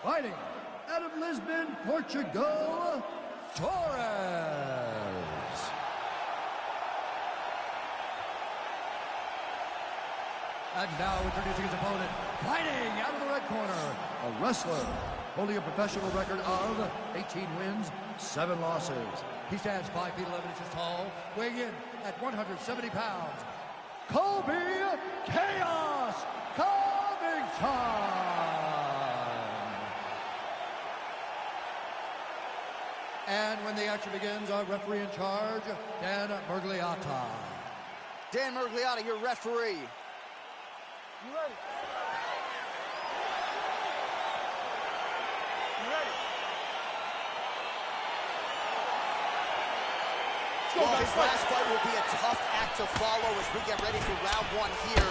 Fighting out of Lisbon, Portugal, Torres. And now introducing his opponent, fighting out of the red corner, a wrestler holding a professional record of 18 wins, 7 losses. He stands 5 feet 11 inches tall, weighing in at 170 pounds. Colby Chaos Covington! And when the action begins, our referee in charge, Dan Mergliata. Dan Mergliata, your referee. You ready? You ready? Well, his last fight will be a tough act to follow as we get ready for round 1 here.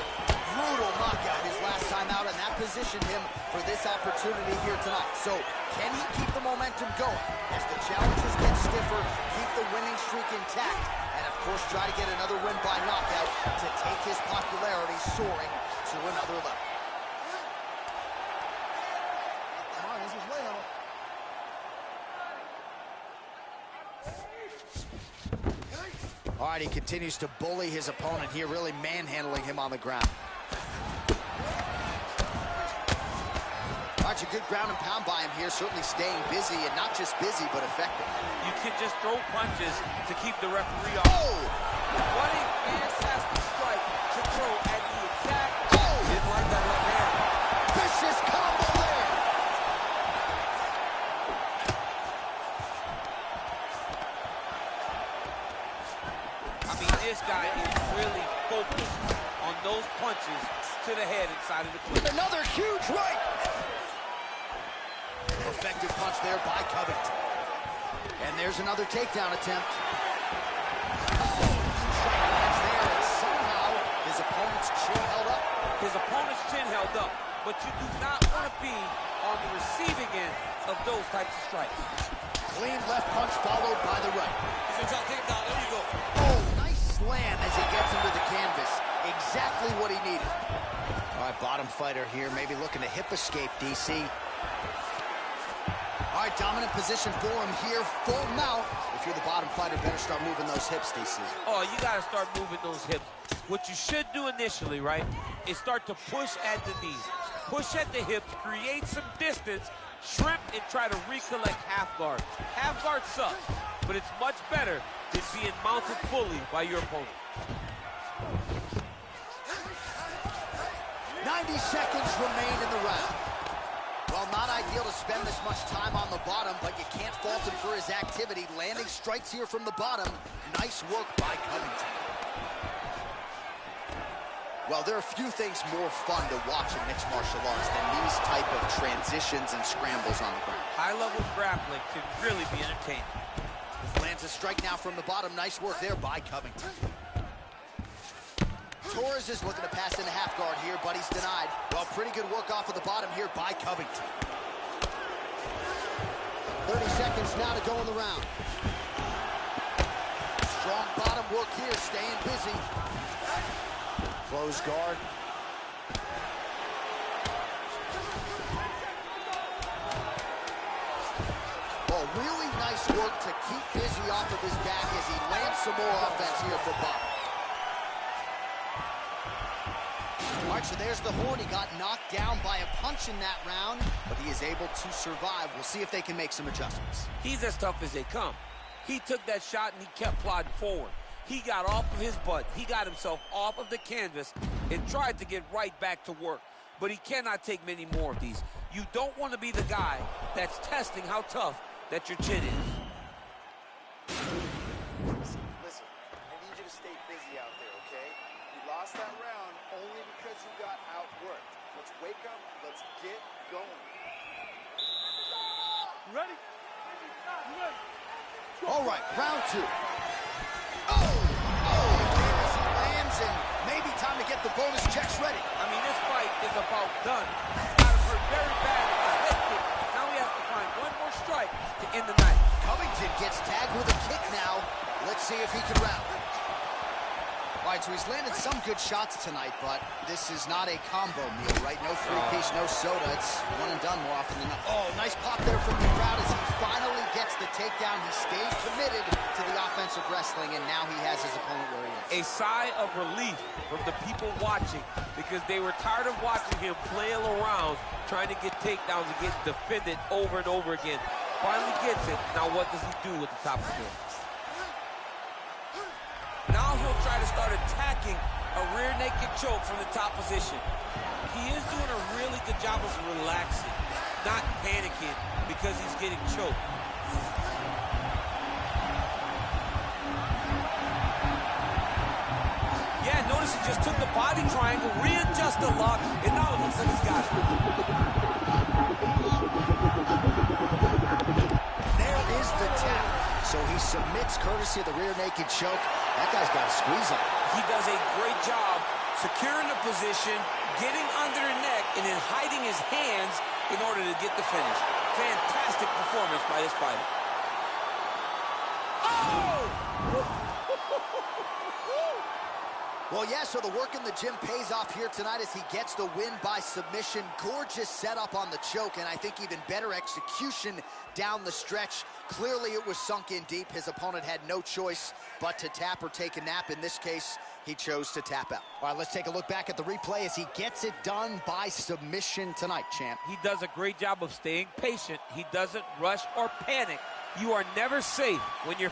Brutal knockout his last time out, and that positioned him for this opportunity here tonight. So, can he keep the momentum going as the challenges get stiffer, keep the winning streak intact, and of course try to get another win by knockout to take his popularity soaring to another level. Come on, this is way level. All right, he continues to bully his opponent here, really manhandling him on the ground. All right, a good ground and pound by him here, certainly staying busy, and not just busy, but effective. You can just throw punches to keep the referee off. Oh! What a fantastic strike to throw at the exact... Oh! Didn't like that left hand. Vicious combo there! I mean, this guy is really focused on those punches to the head inside of the clinch. Another huge right! Effective punch there by Covington. And there's another takedown attempt. Lands there, and somehow his opponent's chin held up. His opponent's chin held up, but you do not want to be on the receiving end of those types of strikes. Clean left punch followed by the right. He's going to take it down. There you go. Oh, nice slam as he gets him to the canvas. Exactly what he needed. All right, bottom fighter here, maybe looking to hip escape, DC. All right, dominant position for him here, full mount. If you're the bottom fighter, better start moving those hips, DC. Oh, you got to start moving those hips. What you should do initially, right, is start to push at the knees. Push at the hips, create some distance, shrimp, and try to recollect half guard. Half guard sucks, but it's much better than being mounted fully by your opponent. 90 seconds remain in the round. Well, not ideal to spend this much time on the bottom, but you can't fault him for his activity. Landing strikes here from the bottom. Nice work by Covington. Well, there are few things more fun to watch in mixed martial arts than these type of transitions and scrambles on the ground. High-level grappling can really be entertaining. Lands a strike now from the bottom. Nice work there by Covington. Torres is looking to pass into half guard here, but he's denied. Well, pretty good work off of the bottom here by Covington. 30 seconds now to go in the round. Strong bottom work here, staying busy. Close guard. Oh, really nice work to keep busy off of his back as he lands some more offense here for Buck. All right, so there's the horn. He got knocked down by a punch in that round, but he is able to survive. We'll see if they can make some adjustments. He's as tough as they come. He took that shot and he kept plodding forward. He got off of his butt. He got himself off of the canvas and tried to get right back to work. But he cannot take many more of these. You don't want to be the guy that's testing how tough that your chin is. Listen, I need you to stay busy out there, okay? You lost that round only because you got outworked. Let's wake up. Let's get going. Ready? All right, round two. As he lands, and maybe time to get the bonus checks ready. I mean, this fight is about done. He's got him hurt very bad with his head kick. Now he has to find one more strike to end the night. Covington gets tagged with a kick now. Let's see if he can round. All right, so he's landed some good shots tonight, but this is not a combo meal, right? No three-piece, no soda. It's one and done more often than not. Oh, nice pop there from the crowd as he finally gets the takedown. He stays committed to the offensive wrestling, and now he has his opponent where he is. A sigh of relief from the people watching because they were tired of watching him flail around trying to get takedowns and get defended over and over again. Finally gets it. Now what does he do with the top of it? Now he'll try to start attacking a rear naked choke from the top position. He is doing a really good job of relaxing, not panicking because he's getting choked. Yeah, notice he just took the body triangle, readjusted the lock, and now it looks like he's got it. There is the tap. So he submits courtesy of the rear naked choke. That guy's got a squeeze on. He does a great job securing the position, getting under the neck, and then hiding his hands in order to get the finish. Fantastic performance by this fighter. Well, yeah, so the work in the gym pays off here tonight as he gets the win by submission. Gorgeous setup on the choke, and I think even better execution down the stretch. Clearly, it was sunk in deep. His opponent had no choice but to tap or take a nap. In this case, he chose to tap out. All right, let's take a look back at the replay as he gets it done by submission tonight, champ. He does a great job of staying patient. He doesn't rush or panic. You are never safe when you're